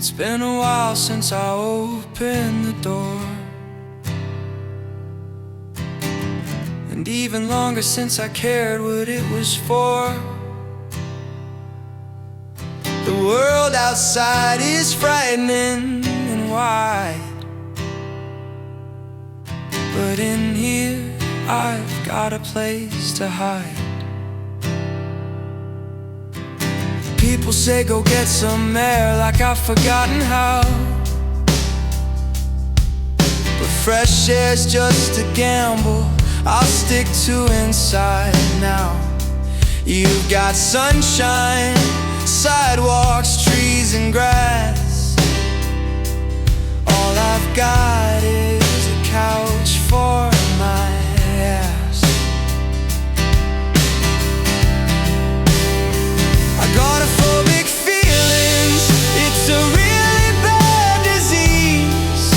It's been a while since I opened the door, and even longer since I cared what it was for. The world outside is frightening and wide, but in here I've got a place to hide. People say go get some air, like I've forgotten how, but fresh air's just a gamble I'll stick to inside now. You've got sunshine, sidewalks, trees and grass. All I've got is a couch for my ass. Agoraphobic feelings, it's a really bad disease.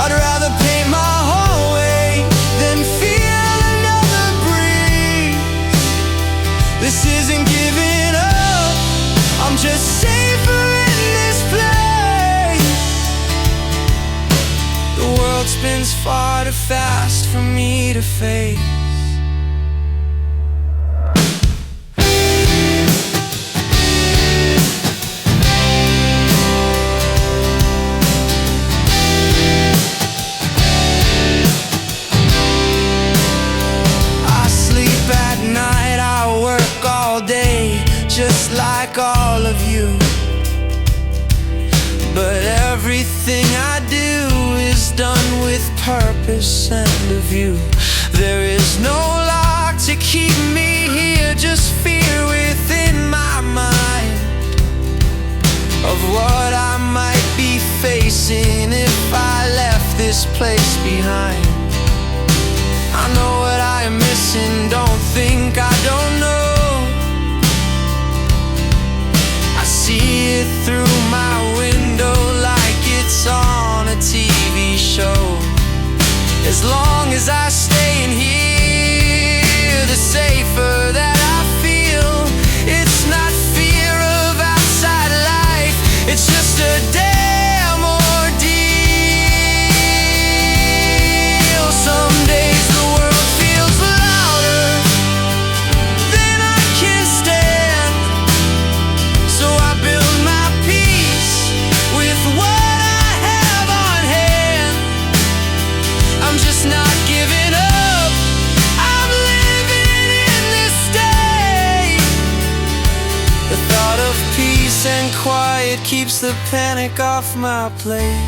I'd rather paint my hallway than feel another breeze. This isn't giving up, I'm just safer in this place. The world spins far too fast for me to face. Just like all of you, but everything I do is done with purpose and a view. There is no lock to keep me here, just fear within my mind of what I might be facing if I left this place behind. I know what I am missing, don't think I don't know. See it through my window like it's on a TV show. As long as I stay in here, the safer that I feel. It's not fear of outside life, it's just a damn ordeal. Some days the world feels louder than I can stand, so I build my peace with what I have on hand. I'm just not giving up, I'm living in this state. The thought of peace and quiet keeps the panic off my plate.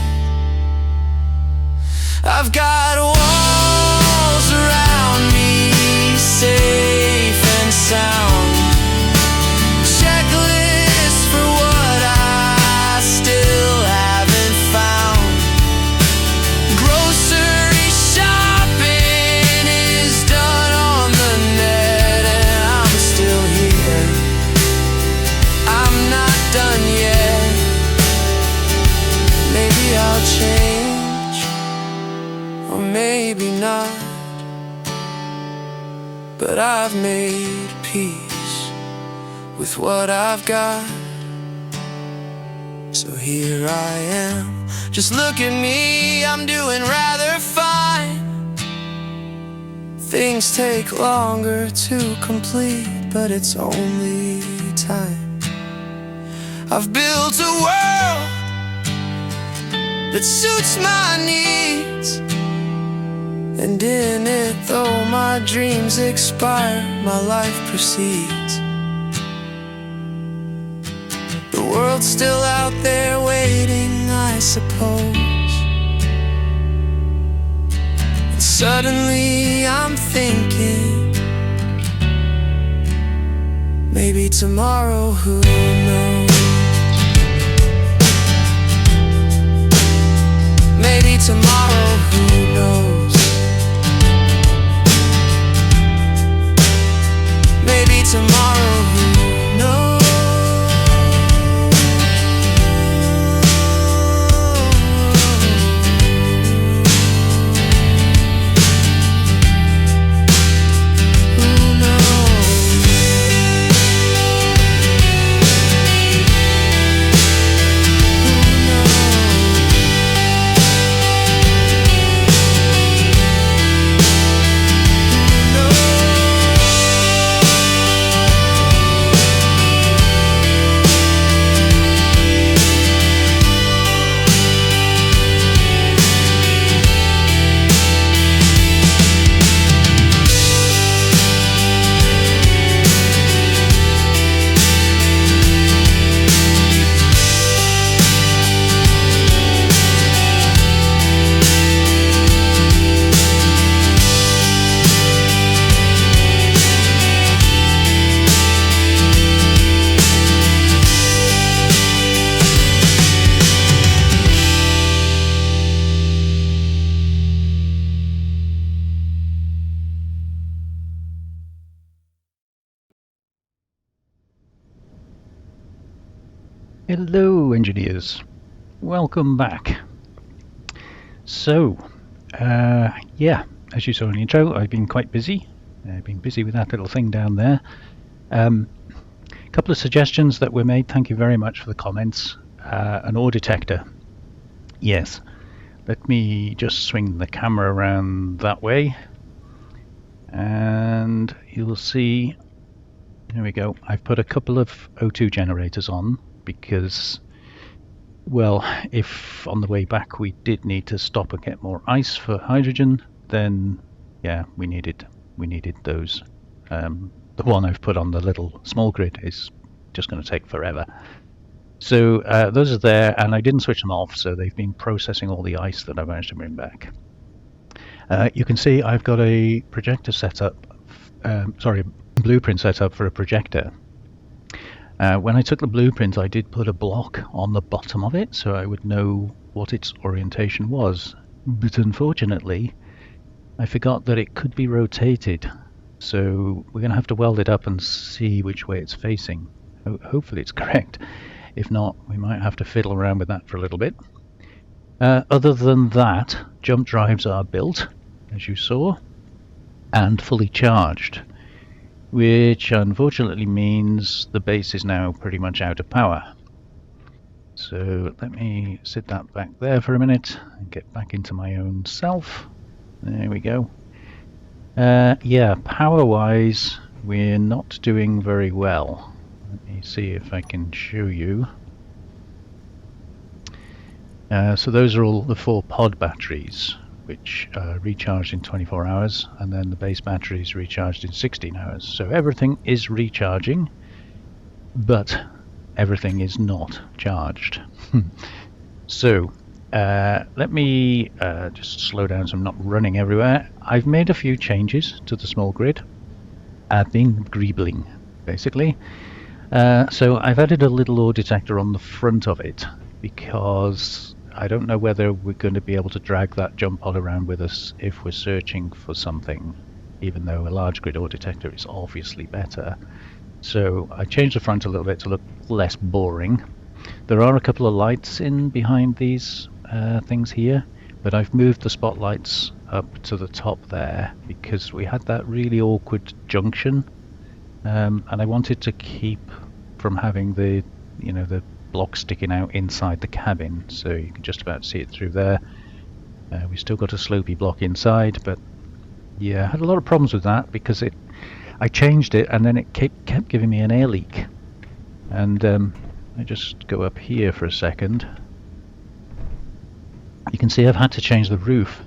I've got walls around me, safe and sound. Checklist for what I still haven't found. Grocery shopping is done on the net, and I'm still here. I'm not done yet. Maybe I'll change, or maybe not, but I've made peace with what I've got. So here I am, just look at me, I'm doing rather fine. Things take longer to complete, but it's only time. I've built a world that suits my needs, and in it, though my dreams expire, my life proceeds. The world's still out there waiting, I suppose. And suddenly I'm thinking, maybe tomorrow, who knows? Maybe tomorrow, who knows? Maybe tomorrow, who knows? Who Hello engineers, welcome back. So, yeah, as you saw in the intro, I've been quite busy. I've been busy with that little thing down there. A couple of suggestions that were made, thank you very much for the comments. An ore detector. Yes, let me just swing the camera around that way. And you'll see, there we go, I've put a couple of O2 generators on because, well, if on the way back we did need to stop and get more ice for hydrogen, then yeah, we needed those. The one I've put on the little small grid is just going to take forever. So those are there, and I didn't switch them off, so they've been processing all the ice that I managed to bring back. You can see I've got a projector set up, blueprint set up for a projector. When I took the blueprint, I did put a block on the bottom of it so I would know what its orientation was. But unfortunately, I forgot that it could be rotated. So we're going to have to weld it up and see which way it's facing. Hopefully it's correct. If not, we might have to fiddle around with that for a little bit. Other than that, jump drives are built, as you saw, and fully charged, which unfortunately means the base is now pretty much out of power. So let me sit that back there for a minute and get back into my own self. There we go. Yeah, power-wise, we're not doing very well. Let me see if I can show you. So those are all the 4 pod batteries, which are recharged in 24 hours, and then the base battery is recharged in 16 hours. So everything is recharging, but everything is not charged. So let me just slow down so I'm not running everywhere. I've made a few changes to the small grid. I've been greebling, basically. So I've added a little ore detector on the front of it because I don't know whether we're going to be able to drag that jump pod around with us if we're searching for something, even though a large grid ore detector is obviously better. So I changed the front a little bit to look less boring. There are a couple of lights in behind these things here, but I've moved the spotlights up to the top there because we had that really awkward junction, and I wanted to keep from having the block sticking out inside the cabin, so you can just about see it through there. We still got a slopey block inside, but yeah, I had a lot of problems with that because I changed it and then it kept giving me an air leak. And I just go up here for a second. You can see I've had to change the roof.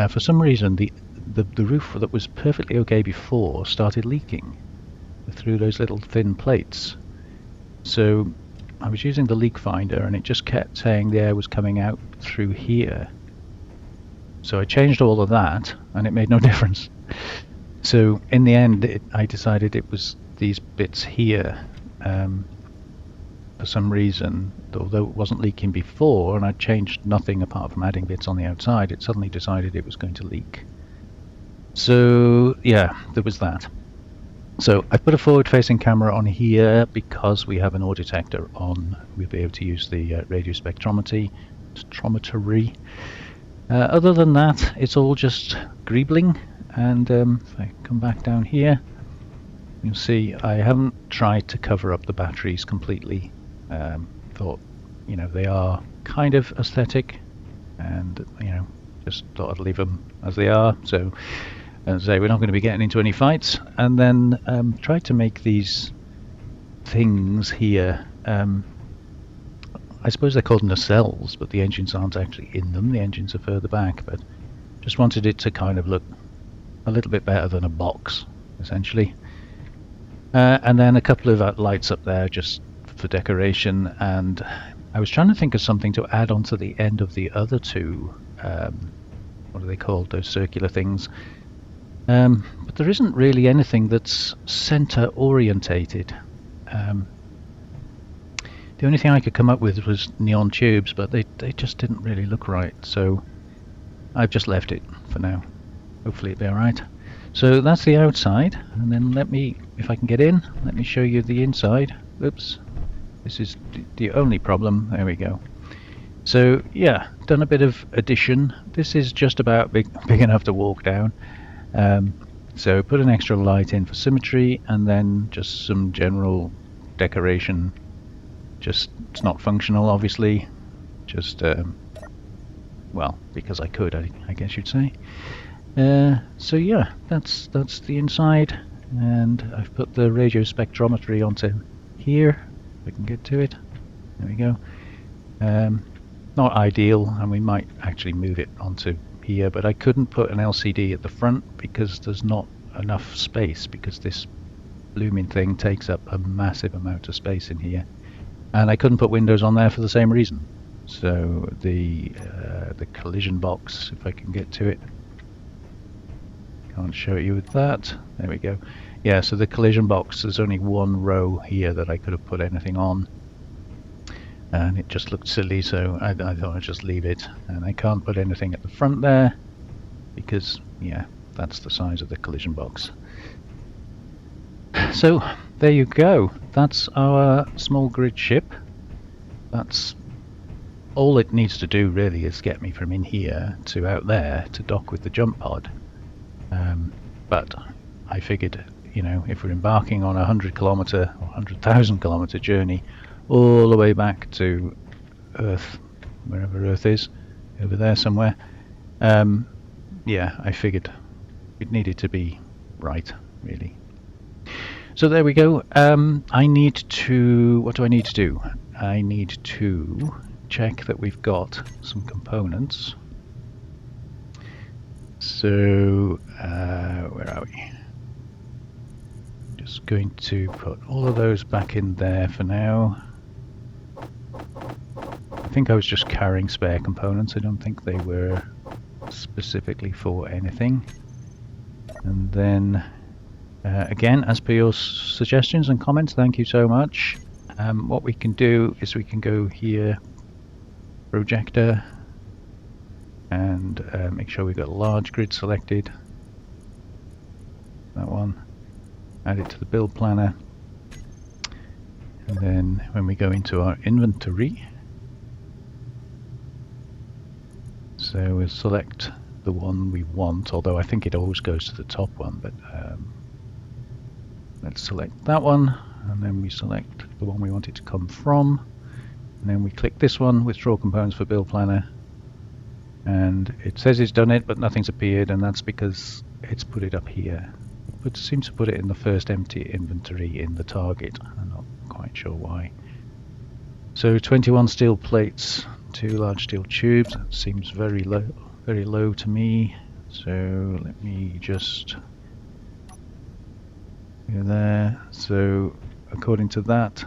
For some reason, the roof that was perfectly okay before started leaking through those little thin plates. So I was using the leak finder and it just kept saying the air was coming out through here. So I changed all of that and it made no difference. So in the end I decided it was these bits here. For some reason, although it wasn't leaking before and I changed nothing apart from adding bits on the outside, it suddenly decided it was going to leak. So yeah, there was that. So I put a forward-facing camera on here because we have an ore detector on. We'll be able to use the radio spectrometry. Other than that, it's all just greebling. And if I come back down here, you'll see I haven't tried to cover up the batteries completely. Thought, they are kind of aesthetic, and just thought I'd leave them as they are. So. As I say, we're not going to be getting into any fights, and then try to make these things here. I suppose they're called nacelles, but the engines aren't actually in them. The engines are further back, but just wanted it to kind of look a little bit better than a box, essentially. And then a couple of lights up there just for decoration, and I was trying to think of something to add onto the end of the other two. What are they called? Those circular things. But there isn't really anything that's center orientated. The only thing I could come up with was neon tubes, but they just didn't really look right, so I've just left it for now. Hopefully it'll be alright. So that's the outside, and then if I can get in, let me show you the inside. Oops, This is the only problem. There we go. So yeah, done a bit of addition. This is just about big enough to walk down. So put an extra light in for symmetry, and then just some general decoration. Just, it's not functional, obviously. Just well, because I could, I guess you'd say. So yeah, that's the inside, and I've put the radio spectrometry onto here. If I can get to it. There we go. Not ideal, and we might actually move it onto here, but I couldn't put an LCD at the front because there's not enough space, because this blooming thing takes up a massive amount of space in here, and I couldn't put windows on there for the same reason. So the collision box, if I can get to it, can't show you with that. There we go. Yeah, so the collision box, there's only one row here that I could have put anything on, and it just looked silly, so I thought I'd just leave it. And I can't put anything at the front there because, yeah, that's the size of the collision box. So there you go. That's our small grid ship. That's all it needs to do really, is get me from in here to out there to dock with the jump pod. But I figured, you know, if we're embarking on a 100-kilometer or 100,000 kilometer journey all the way back to Earth, wherever Earth is, over there somewhere, yeah, I figured it needed to be right, really. So there we go. I need to, what do I need to do? I need to check that we've got some components. So where are we? Just going to put all of those back in there for now. I think I was just carrying spare components. I don't think they were specifically for anything. And then again, as per your suggestions and comments, thank you so much. What we can do is we can go here, projector, and make sure we've got a large grid selected. That one. Add it to the build planner. And then when we go into our inventory, so we'll select the one we want, although I think it always goes to the top one, but let's select that one, and then we select the one we want it to come from, and then we click this one, withdraw components for build planner, and it says it's done it, but nothing's appeared, and that's because it's put it up here. It seems to put it in the first empty inventory in the target. I'm not quite sure why. So 21 steel plates, 2 large steel tubes. That seems very low to me. So let me just go there. So according to that,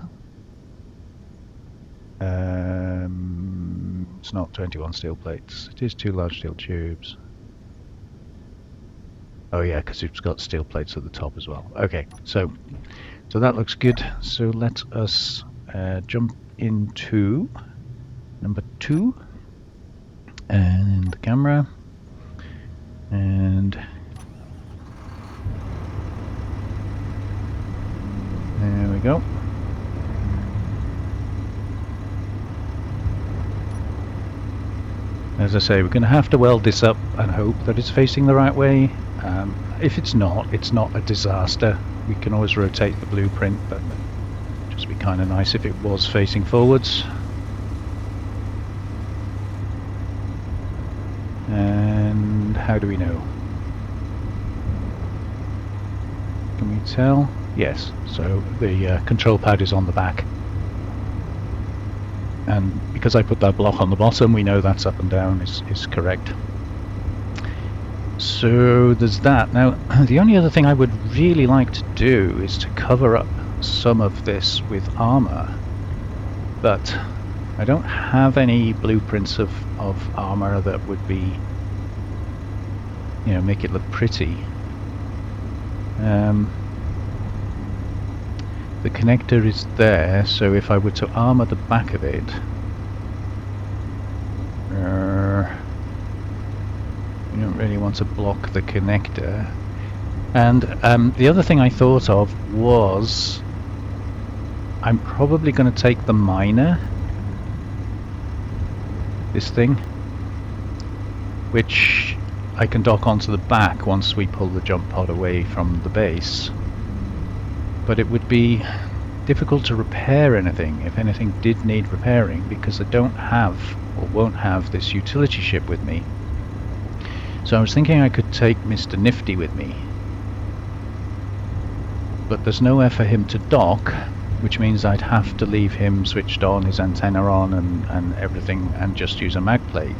it's not 21 steel plates. It is 2 large steel tubes. Oh yeah, because it's got steel plates at the top as well. Okay, so that looks good. So let us jump into number 2 and the camera, and there we go. As I say, we're going to have to weld this up and hope that it's facing the right way. If it's not a disaster. We can always rotate the blueprint, but it'd just be kind of nice if it was facing forwards. And how do we know? Can we tell? Yes, so the control pad is on the back. And because I put that block on the bottom, we know that's up and down is correct. So there's that. Now, the only other thing I would really like to do is to cover up some of this with armor, but I don't have any blueprints of armor that would be, you know, make it look pretty. The connector is there, so if I were to armor the back of it, you don't really want to block the connector. And the other thing I thought of was I'm probably going to take the miner, this thing, which I can dock onto the back once we pull the jump pod away from the base. But it would be difficult to repair anything if anything did need repairing, because I don't have or won't have this utility ship with me. So I was thinking I could take Mr. Nifty with me, but there's nowhere for him to dock, which means I'd have to leave him switched on, his antenna on and everything, and just use a mag plate.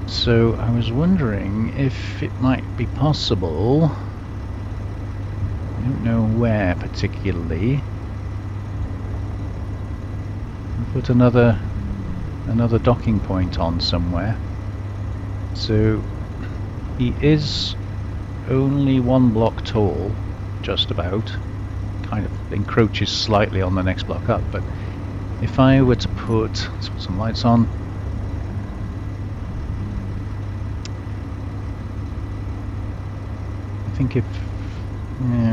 So I was wondering if it might be possible, I don't know where particularly, put another docking point on somewhere. So he is only one block tall, just about, kind of encroaches slightly on the next block up, but if I were to put some lights on, I think if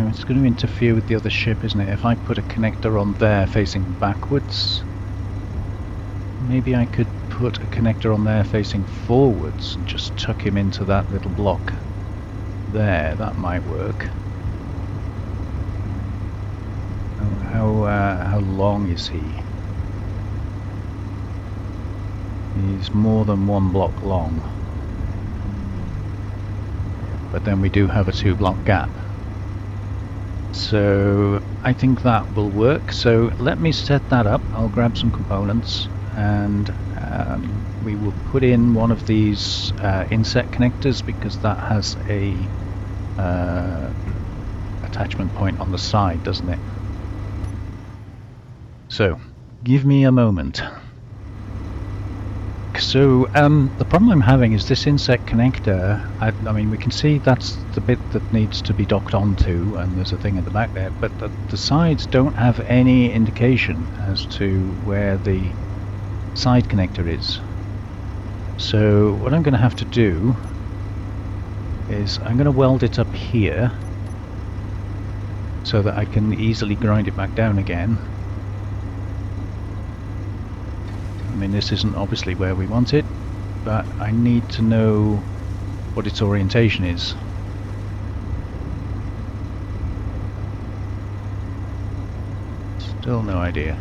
it's going to interfere with the other ship, isn't it? If I put a connector on there facing backwards, maybe I could put a connector on there facing forwards and just tuck him into that little block there. That might work. How long is he? He's more than one block long, but then we do have a 2-block gap. So I think that will work. So let me set that up. I'll grab some components and we will put in one of these inset connectors, because that has a attachment point on the side, doesn't it? So give me a moment. So the problem I'm having is this inset connector. I mean, we can see that's the bit that needs to be docked onto, and there's a thing at the back there, but the sides don't have any indication as to where the side connector is. So what I'm going to have to do is I'm going to weld it up here so that I can easily grind it back down again. I mean, this isn't obviously where we want it, but I need to know what its orientation is. Still no idea.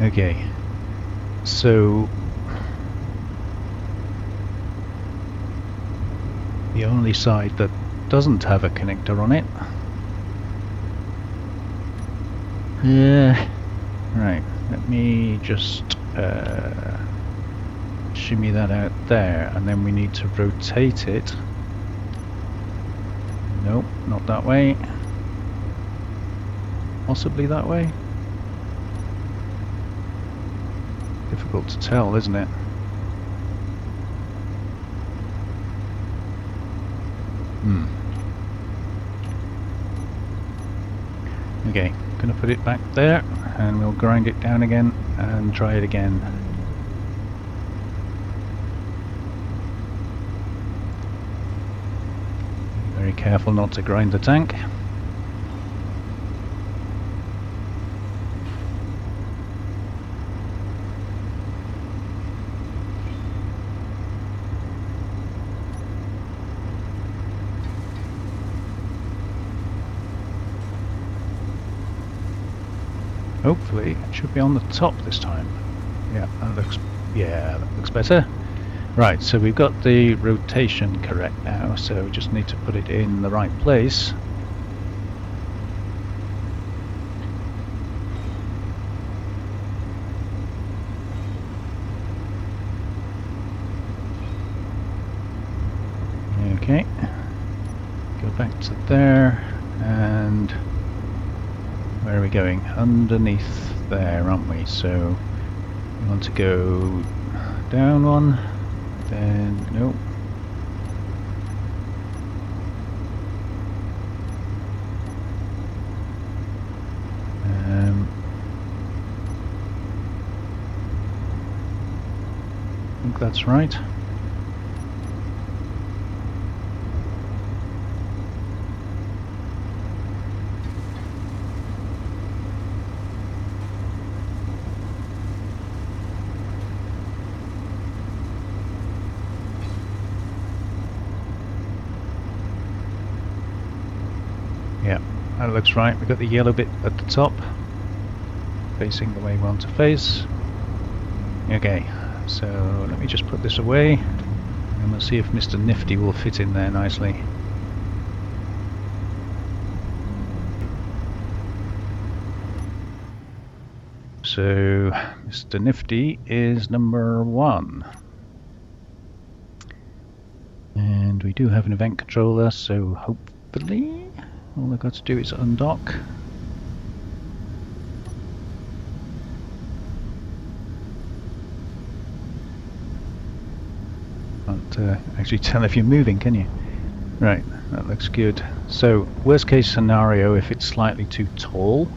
Okay, so the only side that doesn't have a connector on it. Right, let me just shimmy that out there, and then we need to rotate it. Nope, not that way. Possibly that way. Difficult to tell, isn't it? Okay, gonna put it back there, and we'll grind it down again and try it again. Very careful not to grind the tank. Hopefully it should be on the top this time. Yeah, that looks better. Right, so we've got the rotation correct now, so we just need to put it in the right place. Okay, go back to there, and where are we going? Underneath there, aren't we? So we want to go down one, then nope. I think that's right. that looks right. We've got the yellow bit at the top, facing the way we want to face. Okay, so let me just put this away, and we'll see if Mr. Nifty will fit in there nicely. So, Mr. Nifty is number 1. And we do have an event controller, so hopefully all I've got to do is undock. Can't actually tell if you're moving, can you? Right, that looks good. So, worst case scenario, if it's slightly too tall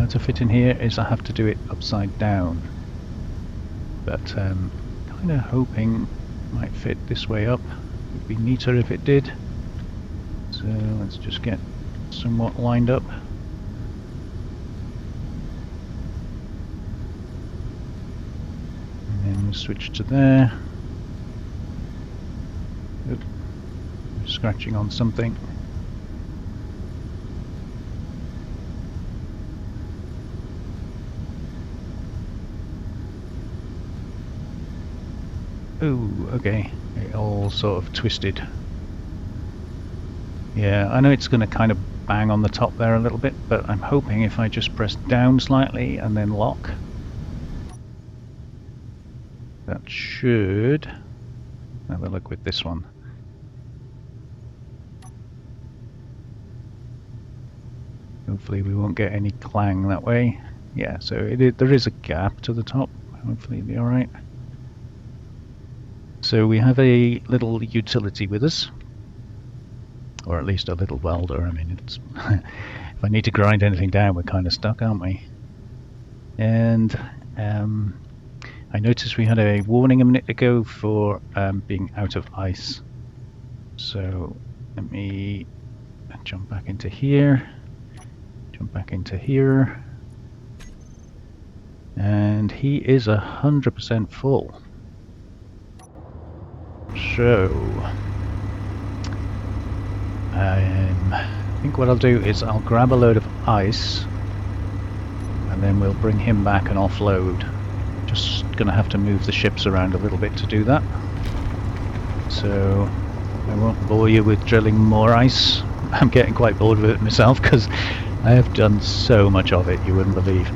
to fit in here, is I have to do it upside down. But kind of hoping it might fit this way up. Would be neater if it did. So let's just get somewhat lined up. And then we'll switch to there. Oop. Scratching on something. Ooh, okay. It all sort of twisted. Yeah, I know it's going to kind of bang on the top there a little bit, but I'm hoping if I just press down slightly and then lock, that should have a look with this one. Hopefully we won't get any clang that way. Yeah, so there is a gap to the top. Hopefully it'll be alright. So we have a little utility with us, or at least a little welder. I mean, it's if I need to grind anything down, we're kind of stuck, aren't we? And I noticed we had a warning a minute ago for being out of ice. So let me jump back into here, jump back into here, and he is 100% full. So I think what I'll do is I'll grab a load of ice and then we'll bring him back and offload. Just gonna have to move the ships around a little bit to do that. So I won't bore you with drilling more ice. I'm getting quite bored with it myself because I have done so much of it, you wouldn't believe.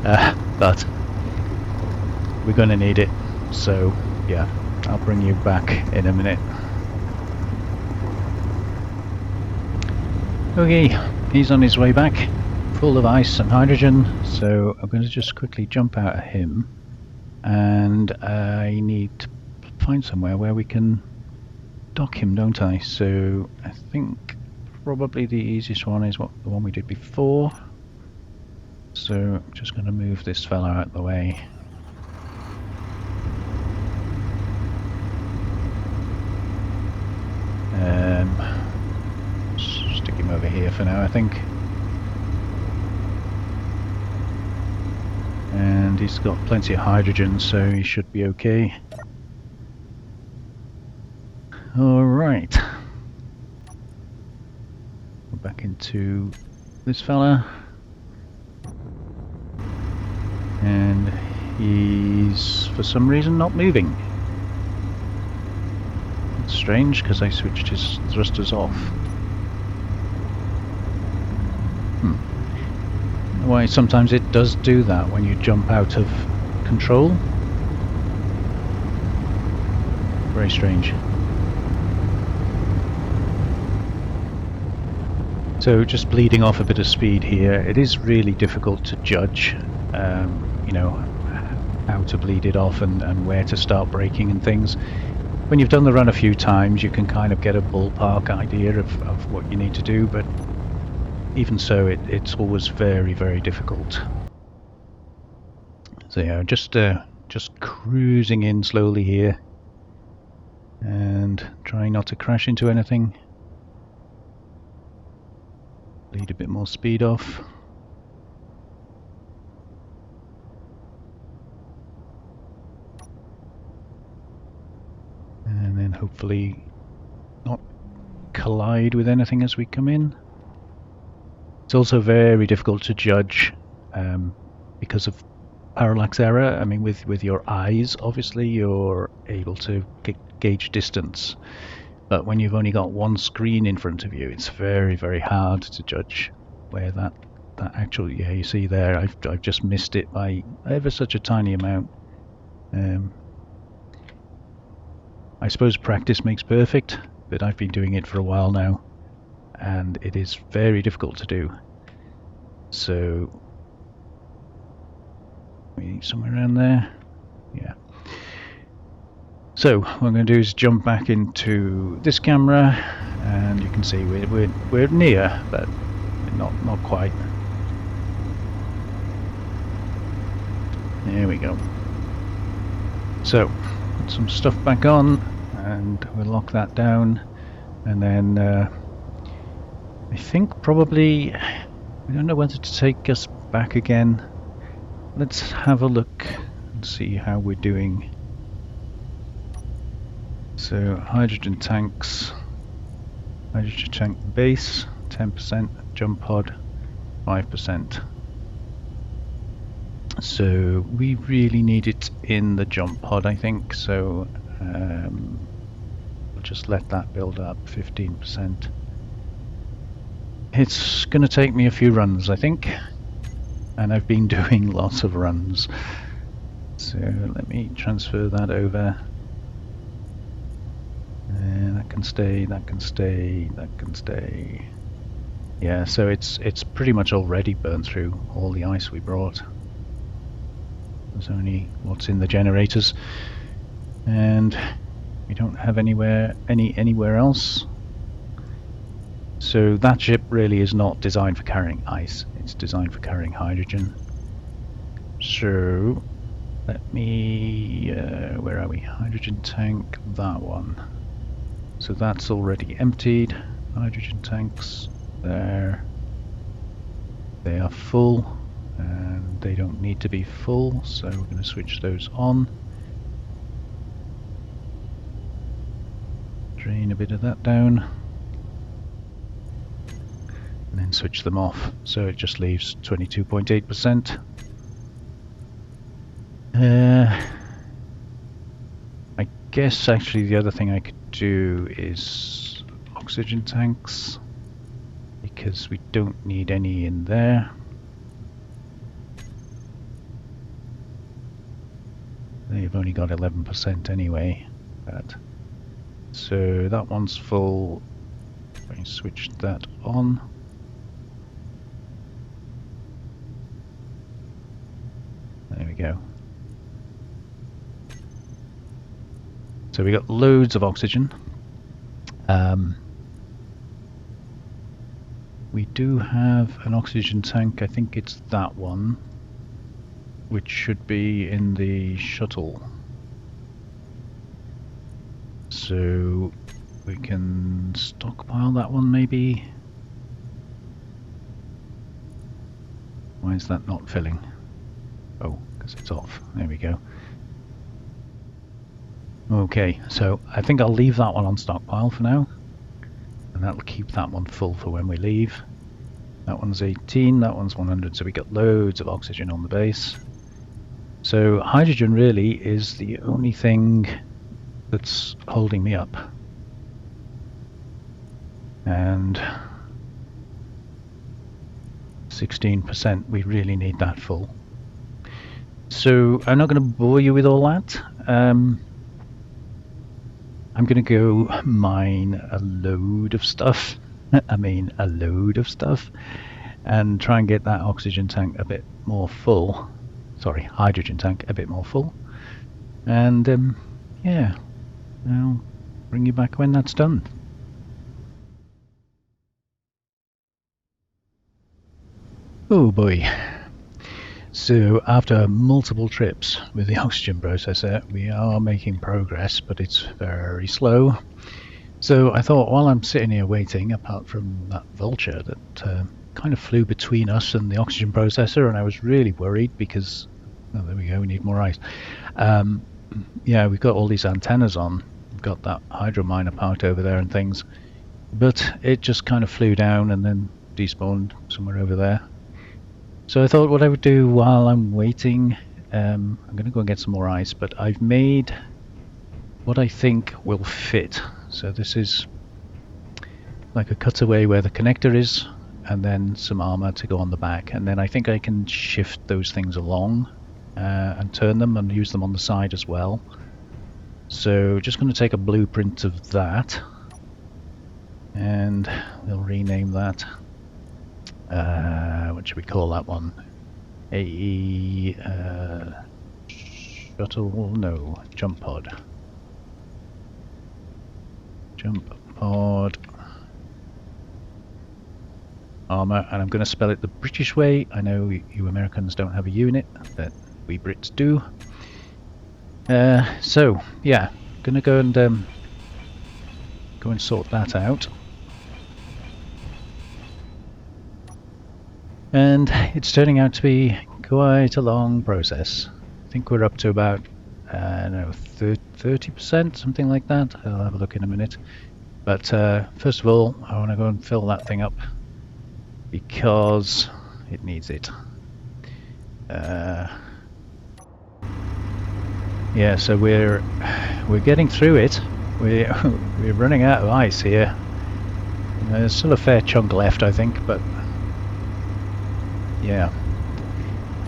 But we're gonna need it, so yeah. I'll bring you back in a minute. Okay, he's on his way back, full of ice and hydrogen, so I'm going to just quickly jump out of him, and I need to find somewhere where we can dock him, don't I? So I think probably the easiest one is the one we did before. So I'm just going to move this fella out of the way. Stick him over here for now, I think. And he's got plenty of hydrogen, so he should be okay. Alright. Go back into this fella. And he's, for some reason, not moving. It's strange, because I switched his thrusters off. Why sometimes it does do that when you jump out of control. Very strange. So just bleeding off a bit of speed here. It is really difficult to judge, you know, how to bleed it off and where to start braking and things. When you've done the run a few times, you can kind of get a ballpark idea of what you need to do, but even so, it's always very, very difficult. So yeah, just cruising in slowly here, and trying not to crash into anything. Bleed a bit more speed off. And then hopefully not collide with anything as we come in. It's also very difficult to judge because of parallax error. I mean, with your eyes, obviously, you're able to gauge distance. But when you've only got one screen in front of you, it's very, very hard to judge where that actually, yeah, you see there, I've just missed it by ever such a tiny amount. I suppose practice makes perfect, but I've been doing it for a while now, and it is very difficult to do. So, somewhere around there, yeah. So what I'm going to do is jump back into this camera, and you can see we're near, but not quite. There we go. So put some stuff back on, and we'll lock that down, and then I think probably I don't know whether to take us back again. Let's have a look and see how we're doing. So hydrogen tanks, hydrogen tank base 10%, jump pod 5%. So we really need it in the jump pod, I think. So we'll just let that build up 15%. It's going to take me a few runs, I think, and I've been doing lots of runs. So let me transfer that over. And that can stay, that can stay, that can stay. Yeah, so it's pretty much already burned through all the ice we brought. There's only what's in the generators, and we don't have anywhere else. So that ship really is not designed for carrying ice, it's designed for carrying hydrogen. So let me where are we? Hydrogen tank, that one. So that's already emptied. Hydrogen tanks there, they are full, and they don't need to be full, so we're going to switch those on. Drain a bit of that down, and then switch them off, so it just leaves 22.8%. I guess actually the other thing I could do is oxygen tanks, because we don't need any in there. They've only got 11% anyway. But so that one's full. If I switch that on. There we go. So we got loads of oxygen. We do have an oxygen tank, I think it's that one, which should be in the shuttle. So we can stockpile that one maybe. Why is that not filling? Oh, because it's off. There we go. Okay, so I think I'll leave that one on stockpile for now, and that'll keep that one full for when we leave. That one's 18, that one's 100, so we got loads of oxygen on the base. So hydrogen really is the only thing that's holding me up. And 16%, we really need that full. So I'm not going to bore you with all that. I'm going to go mine a load of stuff. I mean a load of stuff, and try and get that oxygen tank a bit more full. Sorry, hydrogen tank a bit more full. And yeah, I'll bring you back when that's done. Oh boy. So after multiple trips with the oxygen processor, we are making progress, but it's very slow. So I thought, while I'm sitting here waiting, apart from that vulture that kind of flew between us and the oxygen processor, and I was really worried because, oh, there we go, we need more ice. Yeah, we've got all these antennas on. We've got that hydro miner parked over there and things, but it just kind of flew down and then despawned somewhere over there. So I thought what I would do while I'm waiting, I'm going to go and get some more ice, but I've made what I think will fit. So this is like a cutaway where the connector is, and then some armor to go on the back, and then I think I can shift those things along and turn them and use them on the side as well. So just going to take a blueprint of that, and we'll rename that. What should we call that one? A shuttle? No, jump pod. Jump pod armor, and I'm going to spell it the British way. I know you Americans don't have a unit, but we Brits do. So yeah, gonna go and sort that out. And it's turning out to be quite a long process. I think we're up to about 30%, something like that. I'll have a look in a minute. But first of all, I want to go and fill that thing up because it needs it. Yeah, so we're getting through it. We're running out of ice here. There's still a fair chunk left, I think, but yeah,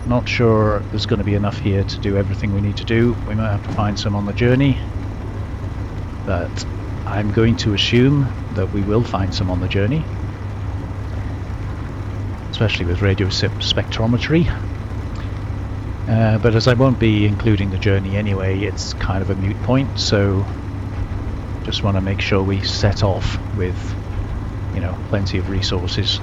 not sure there's going to be enough here to do everything we need to do. We might have to find some on the journey, but I'm going to assume that we will find some on the journey, especially with radio spectrometry. But as I won't be including the journey anyway, it's kind of a moot point, so just want to make sure we set off with, you know, plenty of resources.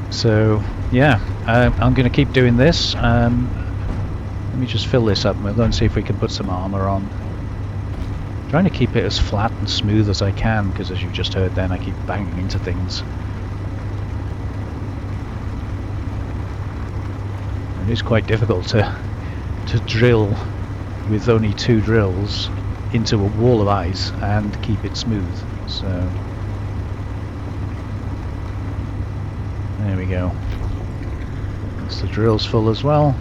So yeah, I'm going to keep doing this. Let me just fill this up and we'll go and see if we can put some armor on. I'm trying to keep it as flat and smooth as I can, because as you just heard then, I keep banging into things. It is quite difficult to drill with only 2 drills into a wall of ice and keep it smooth. So there we go. That's the drill's full as well.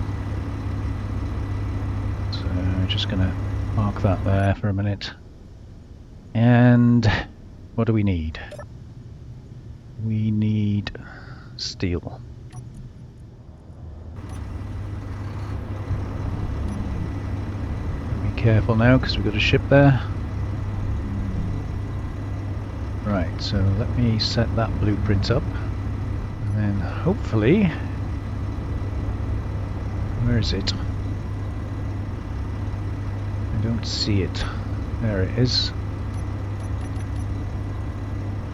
So I'm just going to park that there for a minute. And what do we need? We need steel. Be careful now because we've got a ship there. Right, so let me set that blueprint up. And then hopefully, where is it? I don't see it. There it is.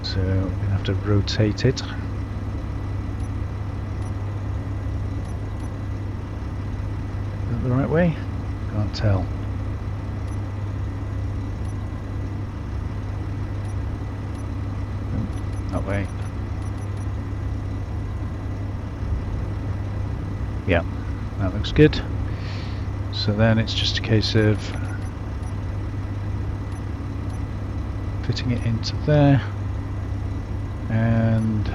So we're going to have to rotate it. Is that the right way? Can't tell. That way. Yeah, that looks good. So then it's just a case of fitting it into there, and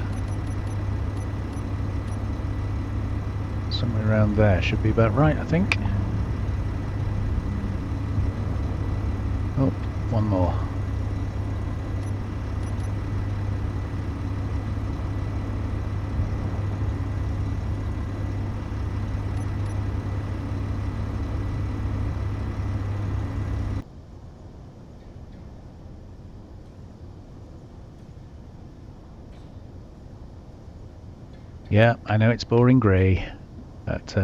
somewhere around there should be about right, I think. Oh, one more. Yeah, I know it's boring grey, but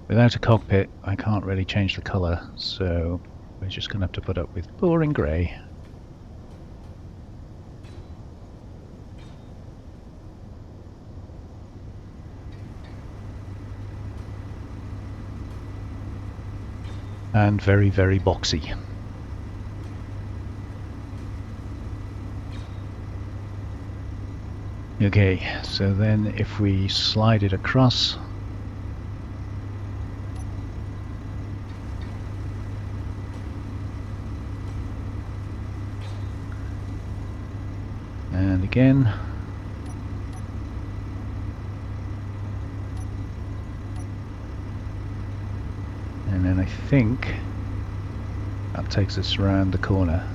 without a cockpit I can't really change the colour, so we're just going to have to put up with boring grey. And very, very boxy. Okay, so then if we slide it across, again. And then I think that takes us around the corner.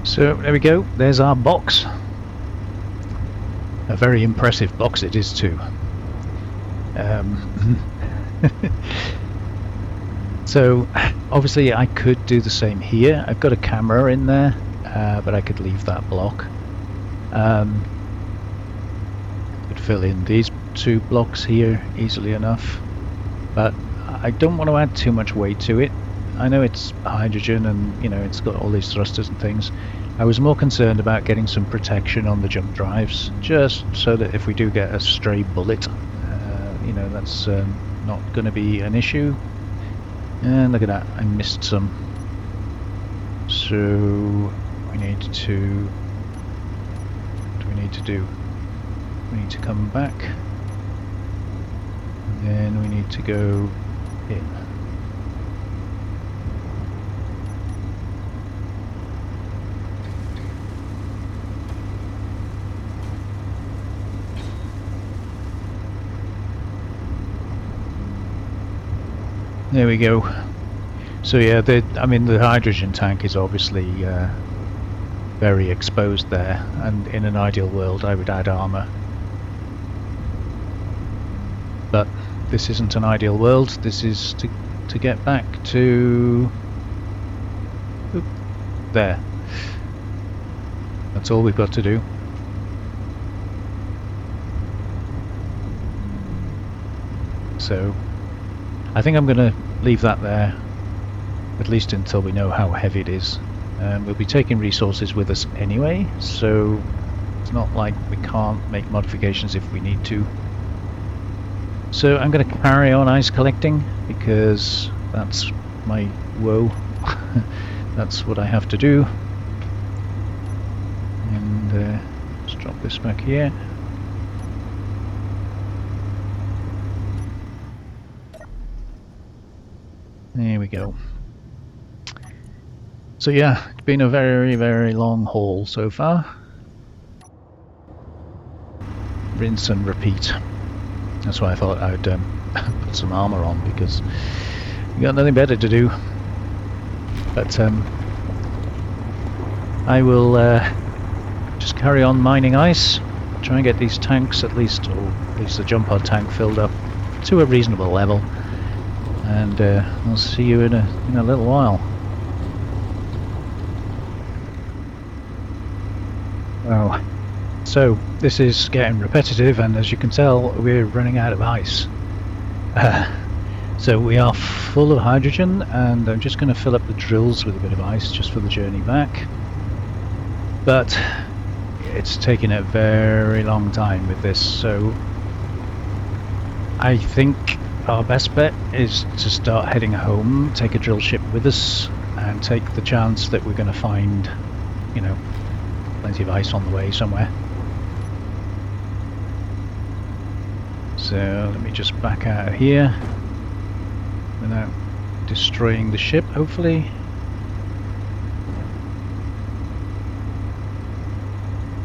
So there we go, there's our box. A very impressive box it is too. So obviously I could do the same here. I've got a camera in there, but I could leave that block. Could fill in these 2 blocks here easily enough, but I don't want to add too much weight to it. I know it's hydrogen and, you know, it's got all these thrusters and things. I was more concerned about getting some protection on the jump drives, just so that if we do get a stray bullet, you know, that's not going to be an issue. And look at that, I missed some. So we need to, what do we need to do? We need to come back, and then we need to go in. There we go. So yeah, I mean the hydrogen tank is obviously very exposed there, and in an ideal world I would add armor. But this isn't an ideal world. This is to get back to there. That's all we've got to do. So I think I'm going to leave that there, at least until we know how heavy it is. We'll be taking resources with us anyway, so it's not like we can't make modifications if we need to. So I'm going to carry on ice collecting, because that's my woe. That's what I have to do. And let's drop this back here. There we go. So yeah, it's been a very, very long haul so far. Rinse and repeat. That's why I thought I'd put some armor on, because we got nothing better to do. But I will just carry on mining ice, try and get these tanks at least, or at least the jump pod tank, filled up to a reasonable level. And I'll see you in a little while. Wow. So this is getting repetitive, and as you can tell, we're running out of ice. So we are full of hydrogen, and I'm just going to fill up the drills with a bit of ice just for the journey back. But it's taken a very long time with this, so I think our best bet is to start heading home, take a drill ship with us, and take the chance that we're going to find, you know, plenty of ice on the way somewhere. So let me just back out of here. without destroying the ship, hopefully.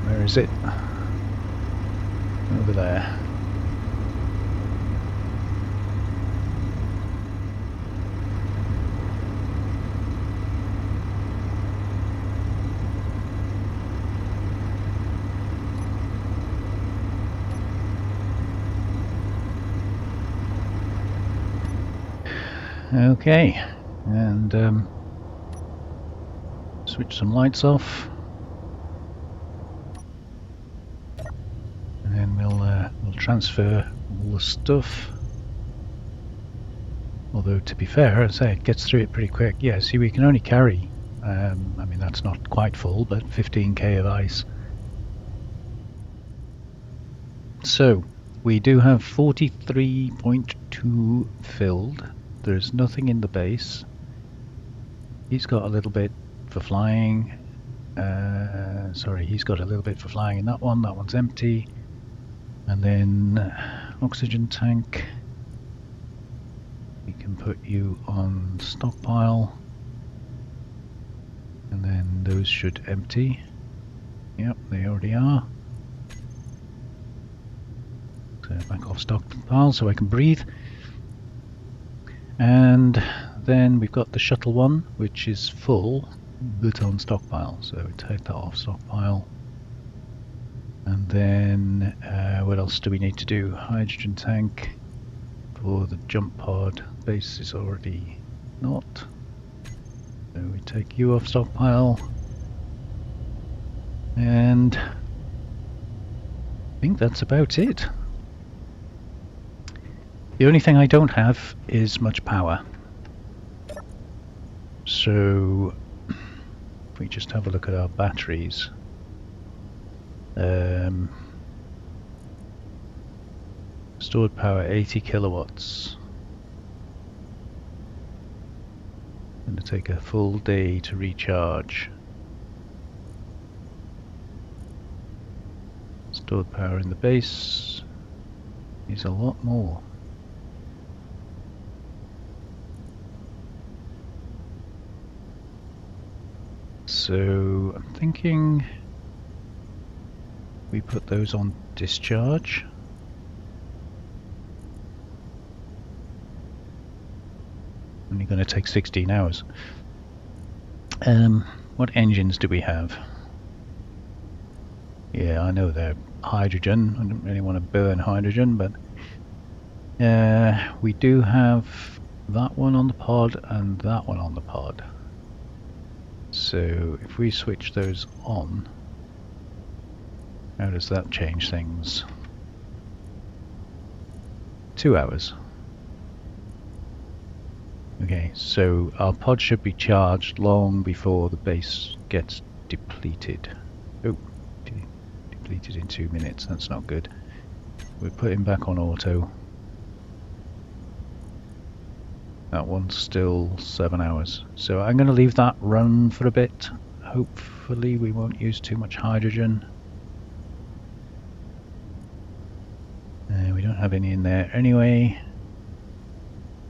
Where is it? Over there. Okay, and switch some lights off, and then we'll transfer all the stuff. Although to be fair, as I say, it gets through it pretty quick. Yeah, see, we can only carry. I mean, that's not quite full, but 15k of ice. So we do have 43.2 filled. There's nothing in the base. He's got a little bit for flying. Sorry, he's got a little bit for flying in that one. That one's empty. And then oxygen tank. We can put you on stockpile. And then those should empty. Yep, they already are. So back off stockpile so I can breathe. And then we've got the shuttle one, which is full, but on stockpile. So take that off stockpile. And then what else do we need to do? Hydrogen tank for the jump pod. Base is already not. So we take you off stockpile. And I think that's about it. The only thing I don't have is much power. So if we just have a look at our batteries. Stored power 80 kilowatts. Going to take a full day to recharge. Stored power in the base is a lot more. So I'm thinking we put those on discharge. Only going to take 16 hours. What engines do we have? Yeah, I know they're hydrogen. I don't really want to burn hydrogen, but we do have that one on the pod and that one on the pod. So if we switch those on, how does that change things? 2 hours. Okay, so our pod should be charged long before the base gets depleted. Oh, depleted in 2 minutes, that's not good. We'll put him back on auto. That one's still 7 hours. So I'm going to leave that run for a bit. Hopefully we won't use too much hydrogen. We don't have any in there anyway.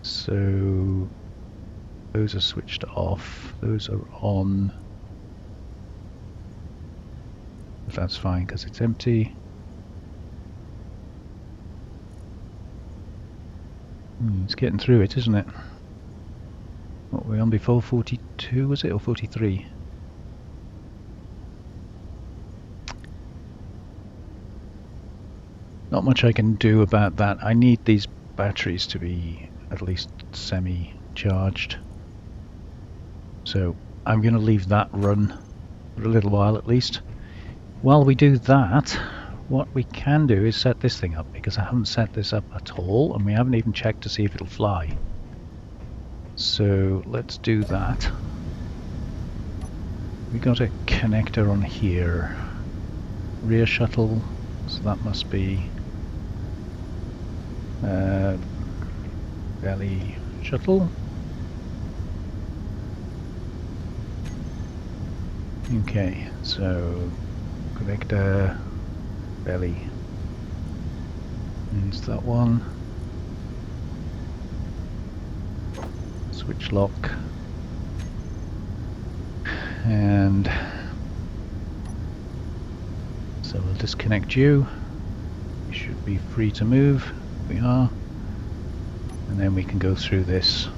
So those are switched off. Those are on. But that's fine because it's empty. It's getting through it, isn't it? What were we on before? 42 was it, or 43? Not much I can do about that. I need these batteries to be at least semi-charged. So I'm going to leave that run for a little while at least. While we do that, what we can do is set this thing up, because I haven't set this up at all and we haven't even checked to see if it'll fly. So let's do that. We got a connector on here. Rear shuttle, so that must be belly shuttle. Okay, so connector, belly, and that one. switch lock, and so we'll disconnect you. You should be free to move. We are, and then we can go through this.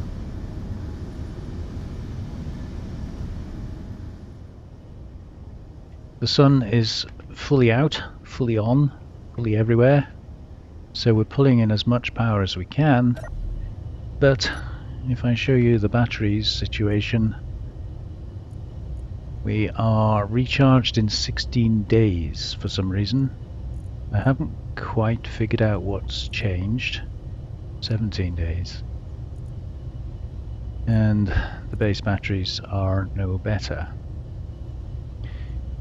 The sun is fully out, fully on, fully everywhere, so we're pulling in as much power as we can. But if I show you the batteries situation, we are recharged in 16 days for some reason. I haven't quite figured out what's changed. 17 days. And the base batteries are no better.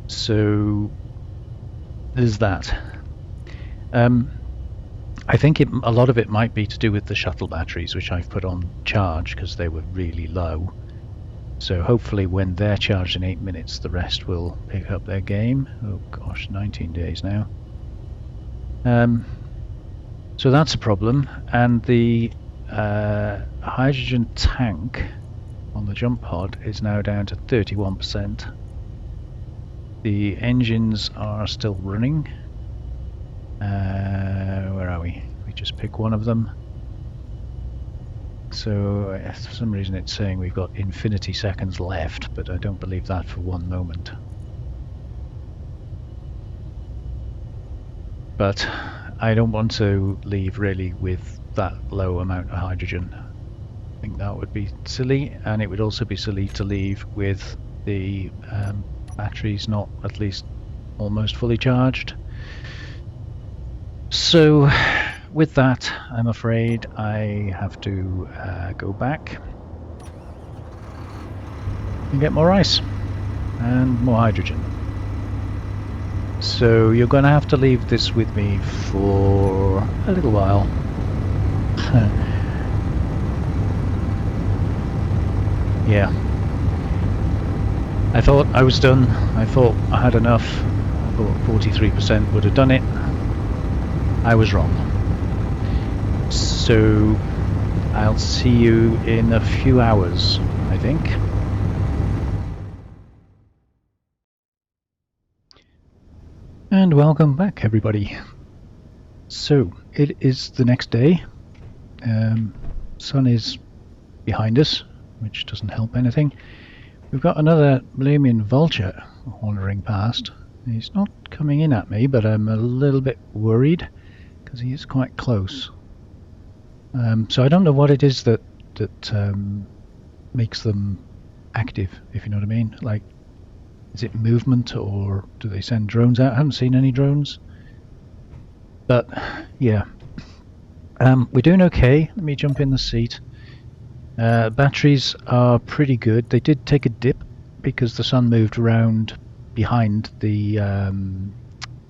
So there's that. I think a lot of it might be to do with the shuttle batteries, which I've put on charge because they were really low. So hopefully when they're charged in 8 minutes, the rest will pick up their game. Oh gosh, 19 days now. So that's a problem. And the hydrogen tank on the jump pod is now down to 31%. The engines are still running. Where are we? We just pick one of them. So for some reason it's saying we've got infinity seconds left, but I don't believe that for one moment. But I don't want to leave really with that low amount of hydrogen. I think that would be silly, and it would also be silly to leave with the batteries not at least almost fully charged. So with that, I'm afraid I have to go back and get more ice and more hydrogen. So you're going to have to leave this with me for a little while. Yeah. I thought I was done. I thought I had enough. I thought 43% would have done it. I was wrong. So I'll see you in a few hours, I think. And welcome back, everybody. So it is the next day. Sun is behind us, which doesn't help anything. We've got another Millennium Vulture wandering past. He's not coming in at me, but I'm a little bit worried because he is quite close. So I don't know what it is that makes them active, if you know what I mean. Like, is it movement, or do they send drones out? I haven't seen any drones. But yeah, we're doing okay. Let me jump in the seat. Batteries are pretty good. They did take a dip because the sun moved around behind the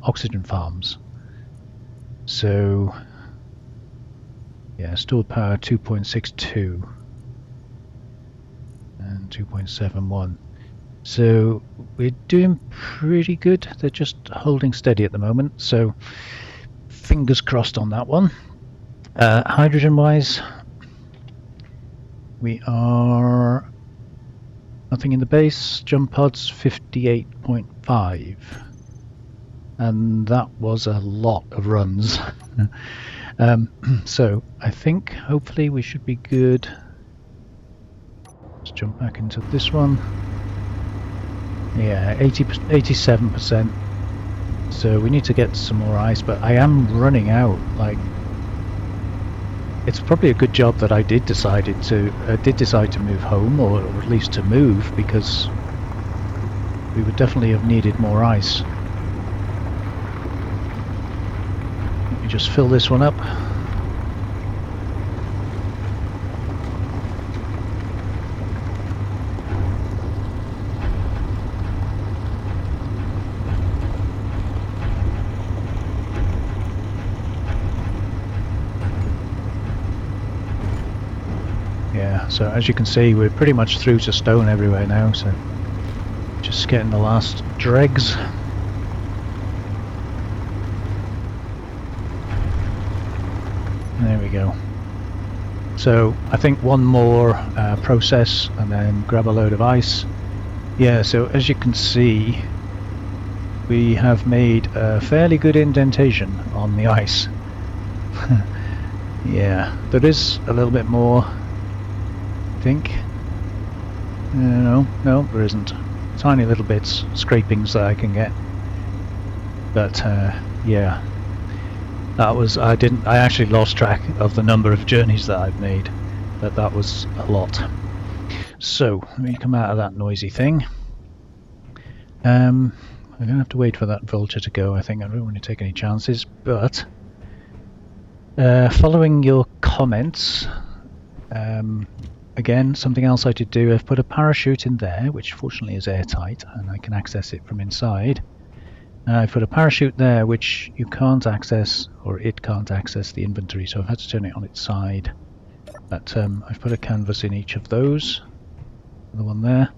oxygen farms. So yeah, stored power 2.62 and 2.71. So we're doing pretty good. They're just holding steady at the moment, so fingers crossed on that one. Hydrogen wise, we are nothing in the base. Jump pods 58.5, and that was a lot of runs. So I think hopefully we should be good. Let's jump back into this one. Yeah, 87%. So we need to get some more ice, but I am running out. Like, it's probably a good job that I did decide to move home, or at least to move, because we would definitely have needed more ice. Let me just fill this one up. Yeah, so as you can see, we're pretty much through to stone everywhere now, so just getting the last dregs. There we go. So I think one more process and then grab a load of ice. Yeah, so as you can see, we have made a fairly good indentation on the ice. Yeah, there is a little bit more, I think. No, there isn't. Tiny little bits, scrapings that I can get. But yeah, that was, I actually lost track of the number of journeys that I've made, but that was a lot. So, let me come out of that noisy thing. I'm going to have to wait for that vulture to go, I think. I don't want to take any chances, but following your comments, again, something else I did do, I've put a parachute in there, which fortunately is airtight, and I can access it from inside. I've put a parachute there, which you can't access, or it can't access the inventory, so I've had to turn it on its side. But I've put a canvas in each of those, the one there.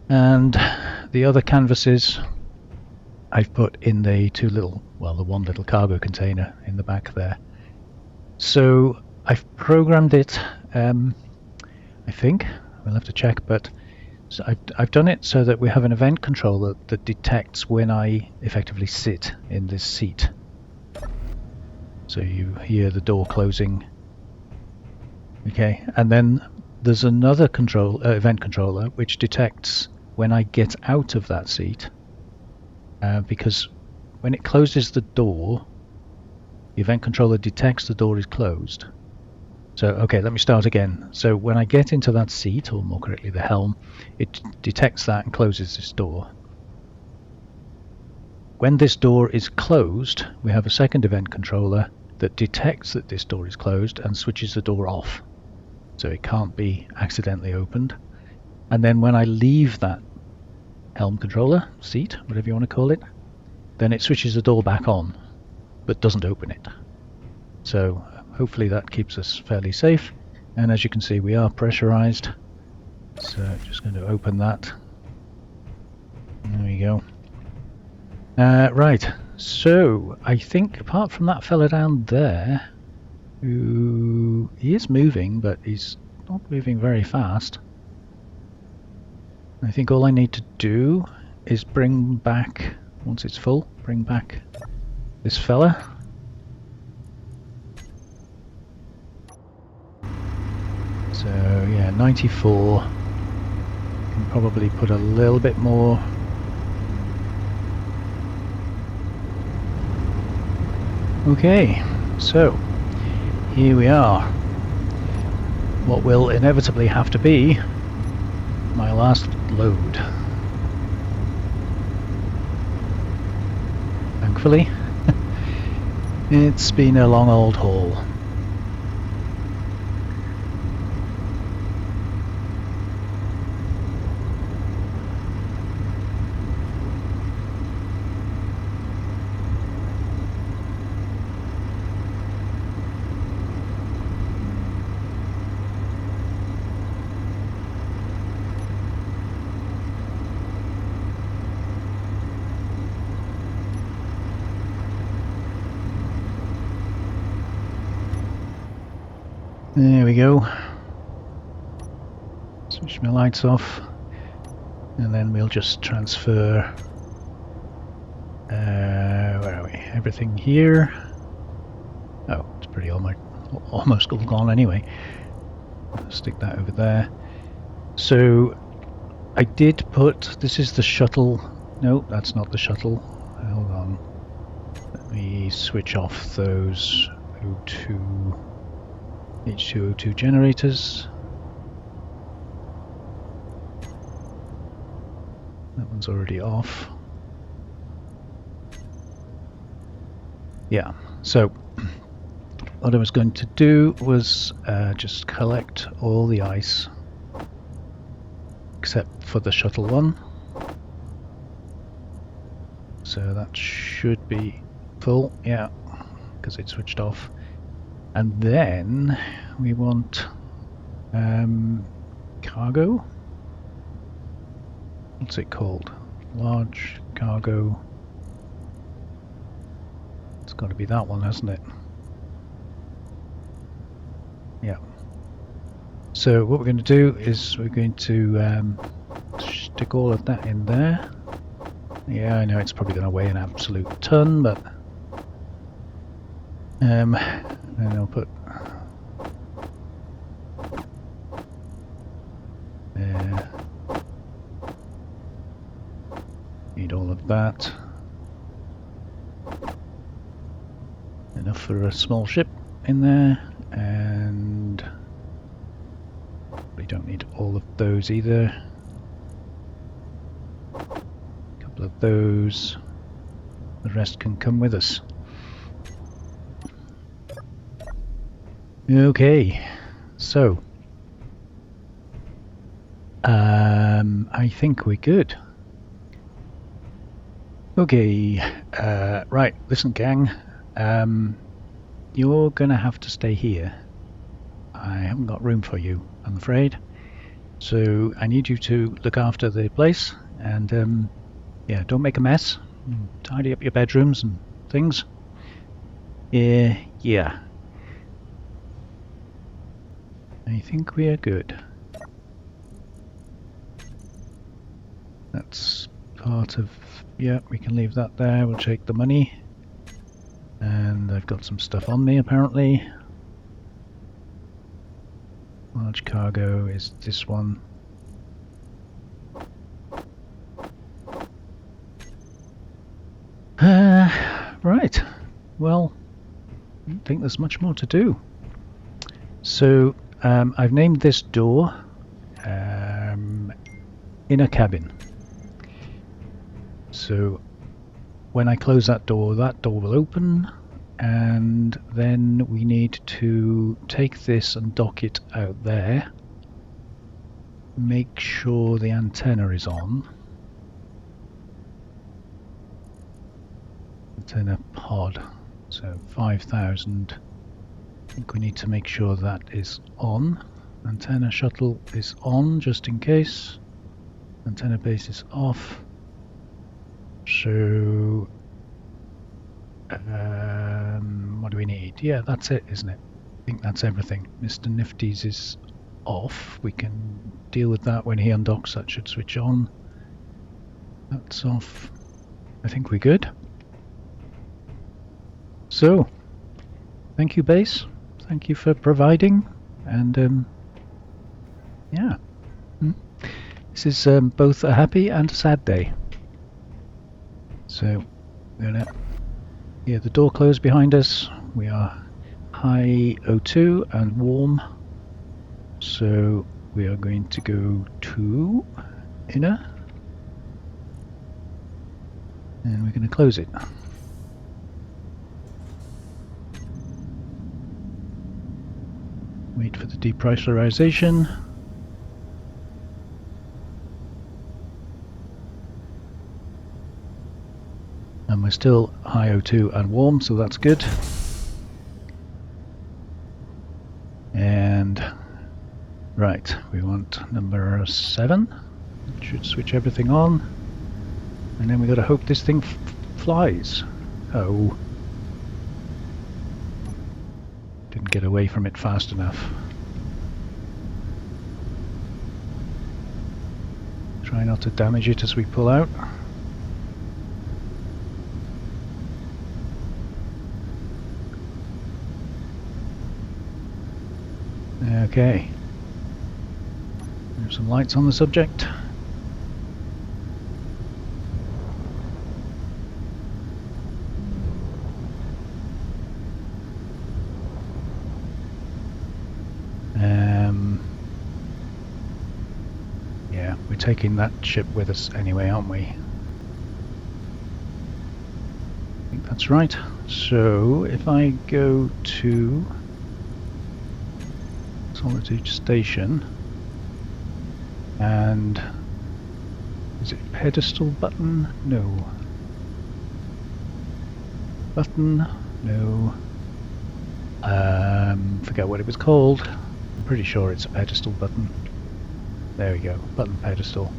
And the other canvases I've put in the the one little cargo container in the back there. So I've programmed it, I think, we'll have to check, but so I've done it so that we have an event controller that detects when I effectively sit in this seat. So you hear the door closing. Okay, and then there's another event controller which detects when I get out of that seat, because when it closes the door, the event controller detects the door is closed. So, okay, let me start again. So when I get into that seat, or more correctly the helm, it detects that and closes this door. When this door is closed, we have a second event controller that detects that this door is closed and switches the door off. So it can't be accidentally opened. And then when I leave that helm controller, seat, whatever you want to call it, then it switches the door back on, but doesn't open it. So hopefully that keeps us fairly safe. And as you can see, we are pressurized. So just going to open that. There we go. Right, so I think apart from that fella down there, who he is moving, but he's not moving very fast. I think all I need to do is bring back, once it's full, bring back this fella. So yeah, 94. Can probably put a little bit more. Okay, so here we are. What will inevitably have to be my last load. Thankfully, it's been a long old haul. There we go. Switch my lights off, and then we'll just transfer where are we? Everything here. Oh, it's pretty almost all gone anyway. I'll stick that over there. So I did put, this is the shuttle. No, that's not the shuttle. Hold on. Let me switch off those H2O2 generators. That one's already off. Yeah, so what I was going to do was just collect all the ice except for the shuttle one. So that should be full, yeah, because it switched off. And then we want cargo. What's it called? Large cargo. It's got to be that one, hasn't it? Yeah. So what we're going to do is we're going to stick all of that in there. Yeah, I know it's probably going to weigh an absolute ton, but and I'll put there. Need all of that. Enough for a small ship in there, and we don't need all of those either. A couple of those. The rest can come with us. Okay, so I think we're good. Okay, right, listen gang, you're gonna have to stay here. I haven't got room for you, I'm afraid. So I need you to look after the place and yeah, don't make a mess. Tidy up your bedrooms and things. Yeah. I think we are good. That's part of... yeah, we can leave that there. We'll take the money. And I've got some stuff on me, apparently. Large cargo is this one. Right. Well, I don't think there's much more to do. So, I've named this door Inner Cabin. So, when I close that door will open, and then we need to take this and dock it out there. Make sure the antenna is on. Antenna pod, so 5,000. I think we need to make sure that is on. Antenna shuttle is on, just in case. Antenna base is off. So, what do we need? Yeah, that's it, isn't it? I think that's everything. Mr. Nifty's is off. We can deal with that when he undocks. That should switch on. That's off. I think we're good. So, thank you, base. Thank you for providing. And yeah, this is both a happy and a sad day. So, we're gonna hear the door close behind us. We are high O2 and warm. So, we are going to go to inner. And we're going to close it. Wait for the depressurization. And we're still high O2 and warm, so that's good. And right, we want number 7. It should switch everything on. And then we got to hope this thing flies. Oh. Didn't get away from it fast enough. Try not to damage it as we pull out. Okay. There's some lights on the subject. Yeah, we're taking that ship with us anyway, aren't we? I think that's right. So if I go to Solitude Station, and is it pedestal button? No. Button? No. Forget what it was called. I'm pretty sure it's a pedestal button. There we go, button pedestal.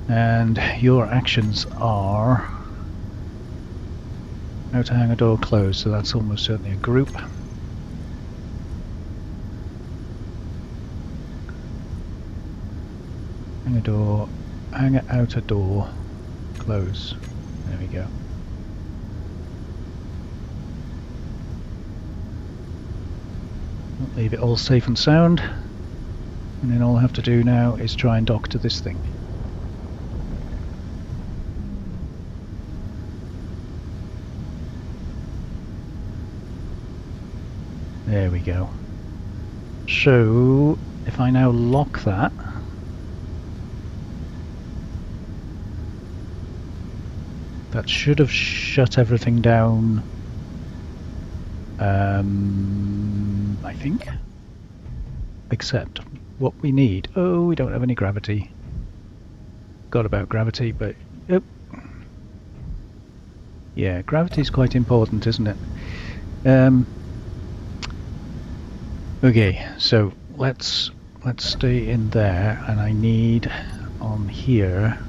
And your actions are how to hang a door closed, so that's almost certainly a group. hang a door, hang a outer door, close. There we go. Leave it all safe and sound, and then all I have to do now is try and dock to this thing. There we go. So if I now lock that, that should have shut everything down, I think. Except what we need. Oh, we don't have any gravity. Forgot about gravity, but yep. Yeah, gravity's quite important, isn't it? Okay, so let's stay in there, and I need on here.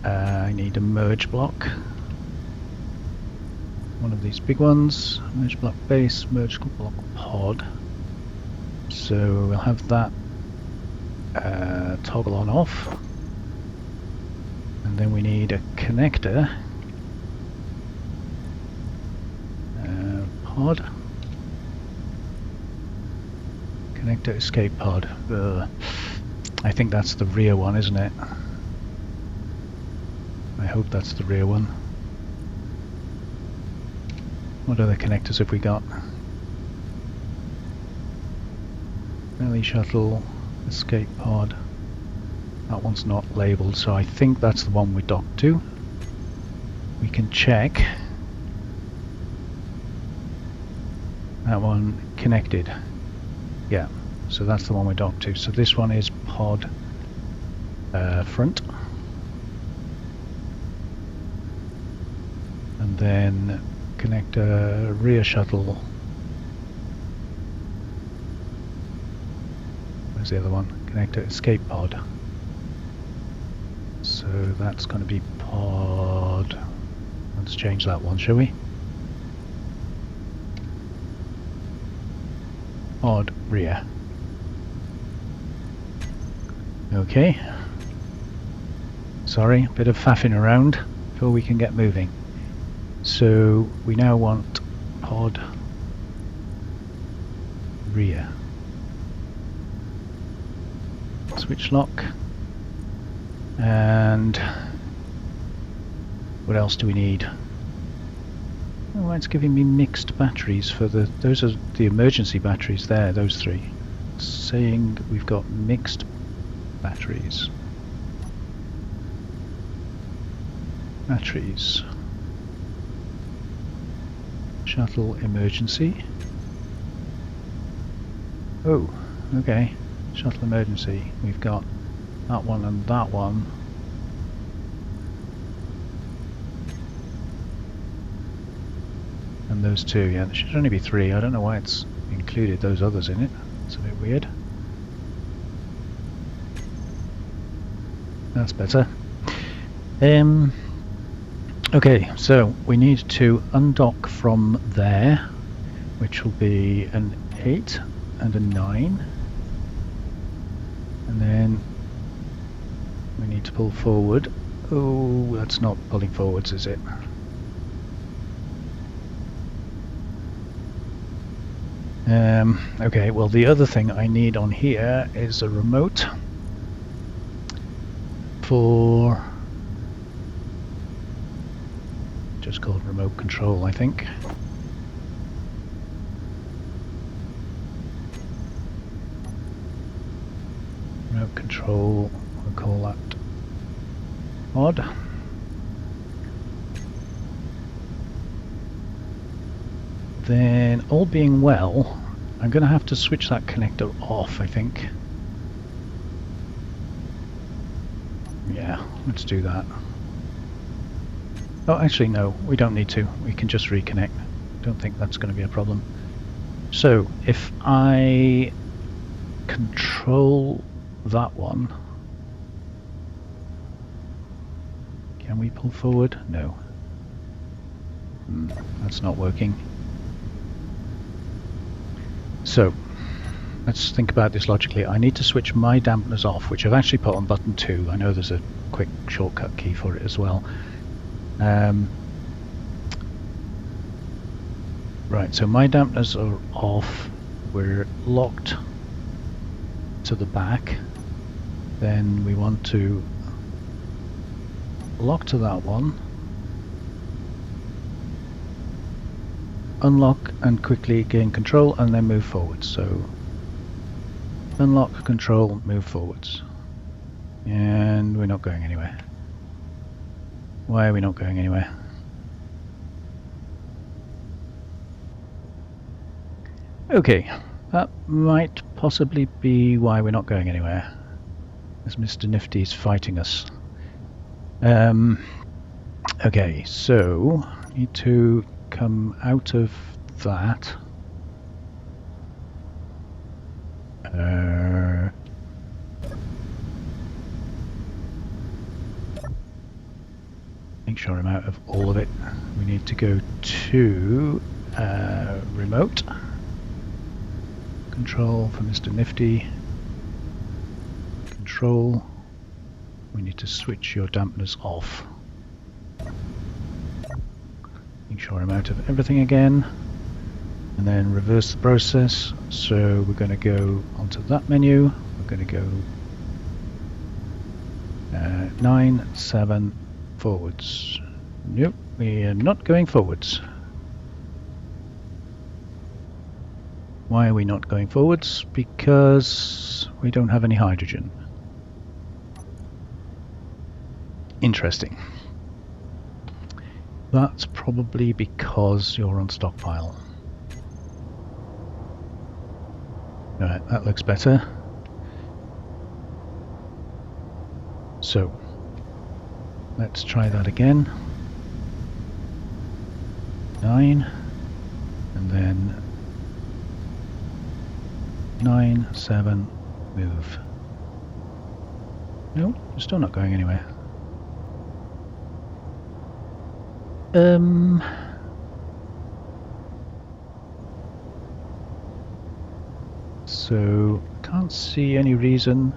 I need a merge block. One of these big ones. Merge block base, merge block pod. So we'll have that toggle on off, and then we need a connector pod. Connector escape pod. I think that's the rear one, isn't it? I hope that's the rear one. What other connectors have we got? Belly shuttle, escape pod. That one's not labelled, so I think that's the one we docked to. We can check. That one connected. Yeah, so that's the one we docked to. So this one is pod front. And then connector rear shuttle. Where's the other one? Connector escape pod. So that's going to be pod. Let's change that one, shall we? Pod rear. Okay. Sorry, a bit of faffing around before we can get moving. So we now want pod rear. Switch lock. And what else do we need? Oh, it's giving me mixed batteries for the, those are the emergency batteries there, those three. It's saying that we've got mixed batteries. Batteries. Shuttle emergency. Oh, okay. Shuttle emergency. We've got that one and that one. And those two, yeah, there should only be three. I don't know why it's included those others in it. It's a bit weird. That's better. Okay, so we need to undock from there, which will be an 8 and a 9. And then we need to pull forward. Oh, that's not pulling forwards, is it? Okay, well the other thing I need on here is a remote for, just called remote control, I think. Remote control, we'll call that mod. Then, all being well, I'm going to have to switch that connector off, I think. Yeah, let's do that. Oh, actually no, we don't need to. We can just reconnect. Don't think that's going to be a problem. So, if I control that one, can we pull forward? No. That's not working. So, let's think about this logically. I need to switch my dampeners off, which I've actually put on button 2. I know there's a quick shortcut key for it as well. Right, so my dampeners are off. We're locked to the back. Then we want to lock to that one, unlock and quickly gain control, and then move forwards. So unlock, control, move forwards. And we're not going anywhere. Why are we not going anywhere? Okay, that might possibly be why we're not going anywhere. As Mr. Nifty's fighting us. Okay, so need to come out of that. Make sure I'm out of all of it. We need to go to remote control for Mr. Nifty. Control. We need to switch your dampeners off. Make sure I'm out of everything again. And then reverse the process. So we're going to go onto that menu. We're going to go 9, 7, forwards. Nope, we are not going forwards. Why are we not going forwards? Because we don't have any hydrogen. Interesting. That's probably because you're on stockpile. Right, that looks better. So, let's try that again. 9, and then 9, 7, move. No, we're still not going anywhere. So, can't see any reason.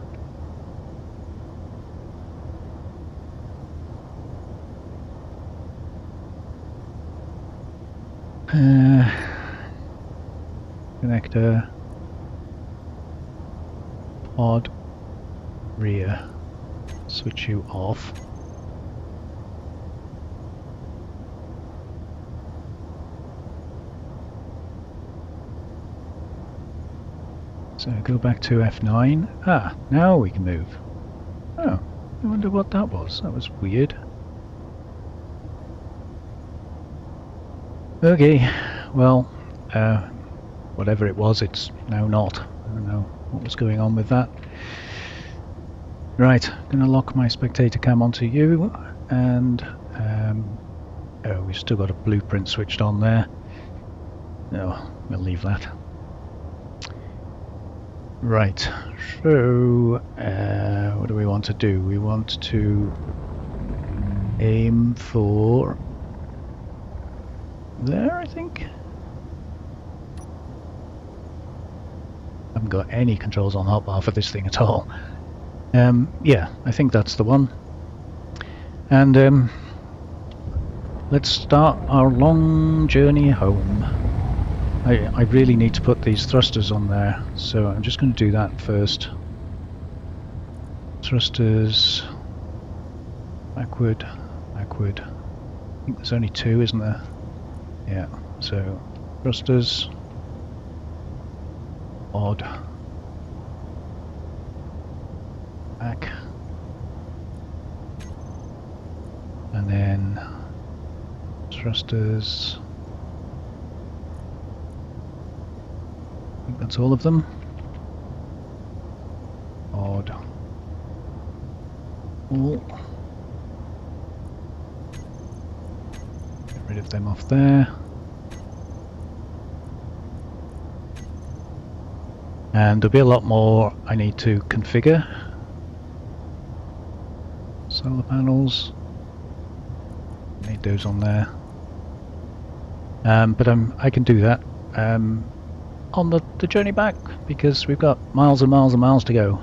Connector, pod, rear, switch you off. So go back to F9. Ah, now we can move. Oh, I wonder what that was. That was weird. Okay, well, whatever it was, it's now not. I don't know what was going on with that. Right, I'm going to lock my spectator cam onto you, and oh, we've still got a blueprint switched on there. No, we'll leave that. Right, so what do we want to do? We want to aim for there, I think. I haven't got any controls on hotbar for this thing at all. Yeah, I think that's the one. And let's start our long journey home. I really need to put these thrusters on there, so I'm just going to do that first. Thrusters, backward, backward. I think there's only 2, isn't there? Yeah, so thrusters, odd, back, and then thrusters. I think that's all of them. Odd. All. Get rid of them off there. And there'll be a lot more I need to configure. Solar panels. Need those on there. But I can do that. on the journey back, because we've got miles and miles and miles to go.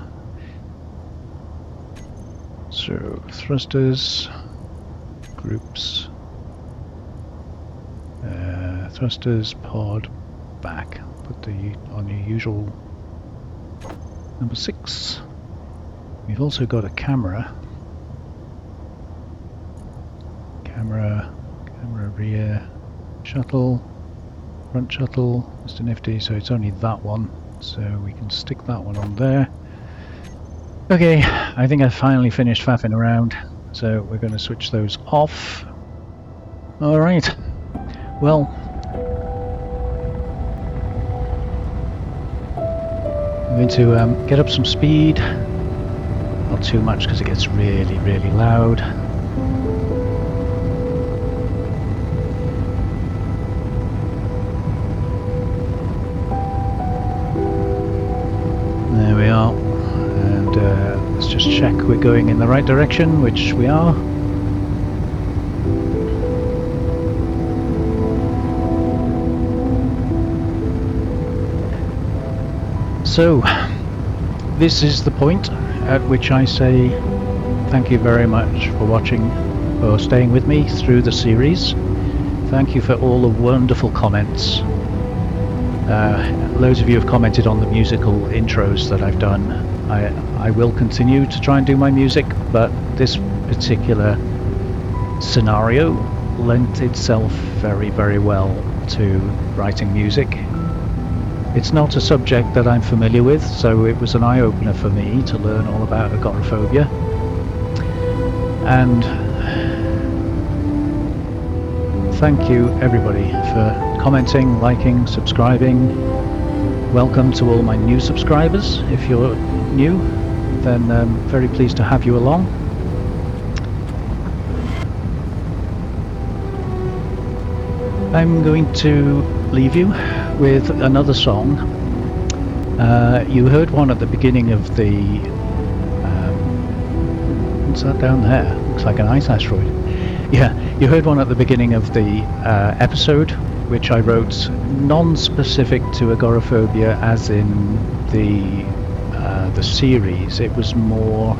So thrusters, groups, thrusters, pod, back. Put the on your usual number 6. We've also got a camera, camera rear, shuttle, front shuttle, Mr. Nifty, so it's only that one, so we can stick that one on there. Okay, I think I've finally finished faffing around, so we're going to switch those off. Alright, well, I'm going to get up some speed, not too much because it gets really, really loud. There we are, and let's just check we're going in the right direction, which we are. So, this is the point at which I say thank you very much for watching, for staying with me through the series. Thank you for all the wonderful comments. Loads of you have commented on the musical intros that I've done. I will continue to try and do my music, but this particular scenario lent itself very, very well to writing music. It's not a subject that I'm familiar with, so it was an eye-opener for me to learn all about agoraphobia. And thank you everybody for commenting, liking, subscribing. Welcome to all my new subscribers. If you're new, then very pleased to have you along. I'm going to leave you with another song. You heard one at the beginning of the what's that down there? Looks like an ice asteroid. Yeah, you heard one at the beginning of the episode, which I wrote non-specific to agoraphobia, as in the series. It was more,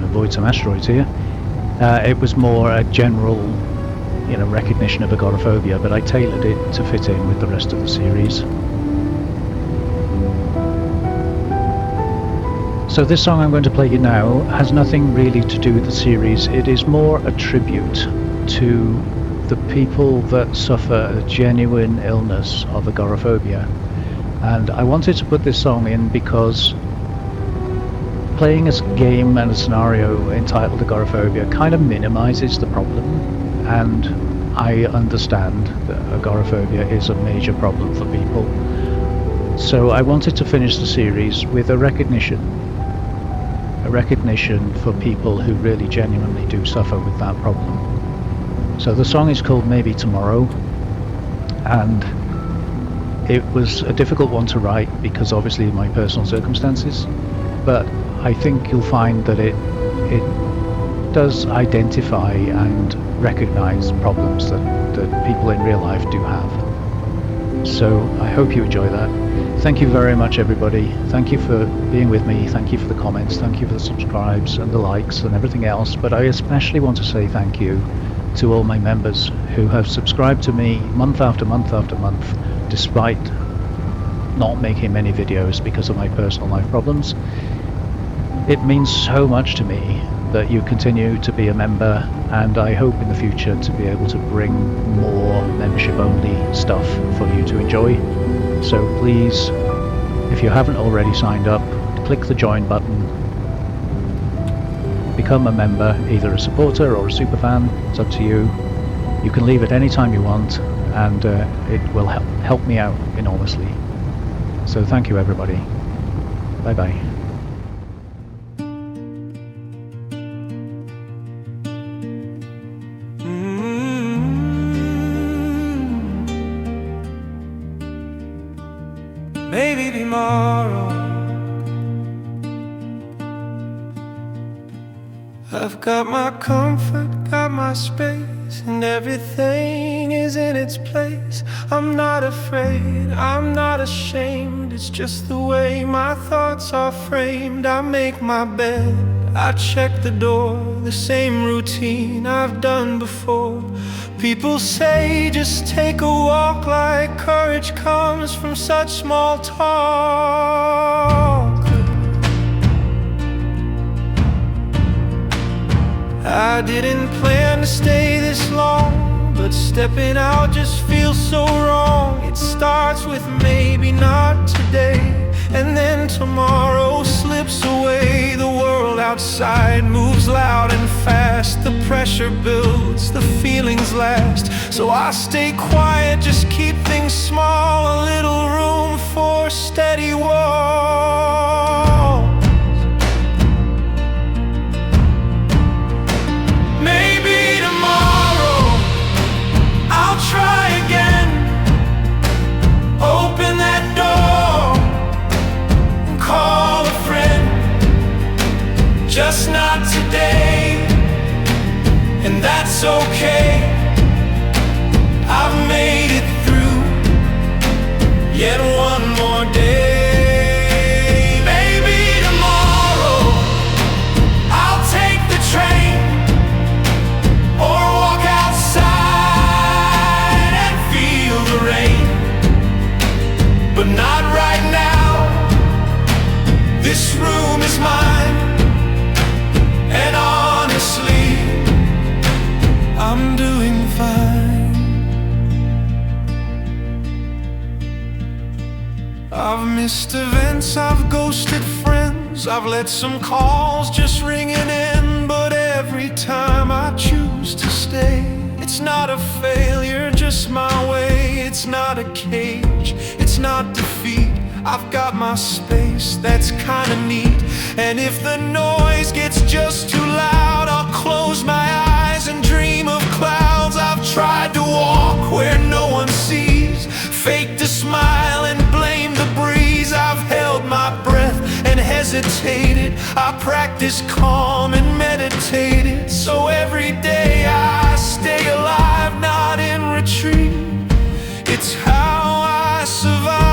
avoid some asteroids here. It was more a general, recognition of agoraphobia, but I tailored it to fit in with the rest of the series. So this song I'm going to play you now has nothing really to do with the series. It is more a tribute to the people that suffer a genuine illness of agoraphobia. And I wanted to put this song in because playing a game and a scenario entitled agoraphobia kind of minimizes the problem, and I understand that agoraphobia is a major problem for people. So I wanted to finish the series with a recognition for people who really genuinely do suffer with that problem. So the song is called Maybe Tomorrow, and it was a difficult one to write because obviously of my personal circumstances, but I think you'll find that it does identify and recognize problems that people in real life do have. So I hope you enjoy that. Thank you very much everybody. Thank you for being with me. Thank you for the comments. Thank you for the subscribes and the likes and everything else. But I especially want to say thank you to all my members who have subscribed to me month after month after month, despite not making many videos because of my personal life problems. It means so much to me that you continue to be a member, and I hope in the future to be able to bring more membership only stuff for you to enjoy. So please, if you haven't already signed up, click the join button, become a member, either a supporter or a superfan, it's up to you. You can leave at any time you want, and it will help me out enormously. So thank you everybody. Bye bye. Maybe tomorrow I've got my comfort, got my space, and everything is in its place. I'm not afraid, I'm not ashamed. It's just the way my thoughts are framed. I make my bed, I check the door, the same routine I've done before. People say just take a walk, like courage comes from such small talk. I didn't plan to stay this long, but stepping out just feels so wrong. It starts with maybe not today, and then tomorrow slips away. The world outside moves loud and fast. The pressure builds, the feelings last. So I stay quiet, just keep things small. A little room for steady walk. Maybe tomorrow I'll try again. Open that door, call a friend. Just not today, and that's okay. I've made it through yet one more day. Maybe tomorrow I'll take the train, or walk outside and feel the rain. But not right now. This room is mine, and honestly, I'm doing fine. I've missed events, I've ghosted friends, I've let some calls just ringing in. But every time I choose to stay, it's not a failure, just my way. It's not a cage, it's not defeat. I've got my space, that's kinda neat. And if the noise gets just too loud, I'll close my eyes and dream of clouds. I've tried to walk where no one sees, faked a smile and blame the breeze. I've held my breath and hesitated. I practiced calm and meditated. So every day I stay alive, not in retreat. It's how I survive.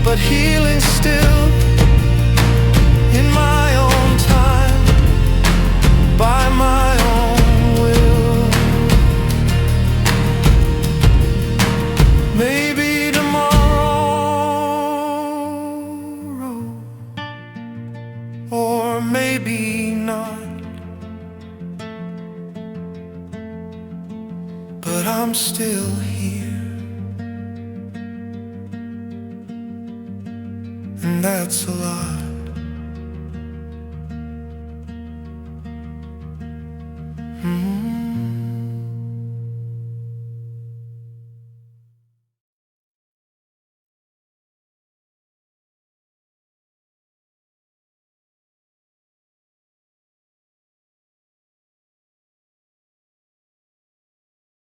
But healing still, in my own time, by my own will. Maybe tomorrow, or maybe not. But I'm still here, and that's a lot.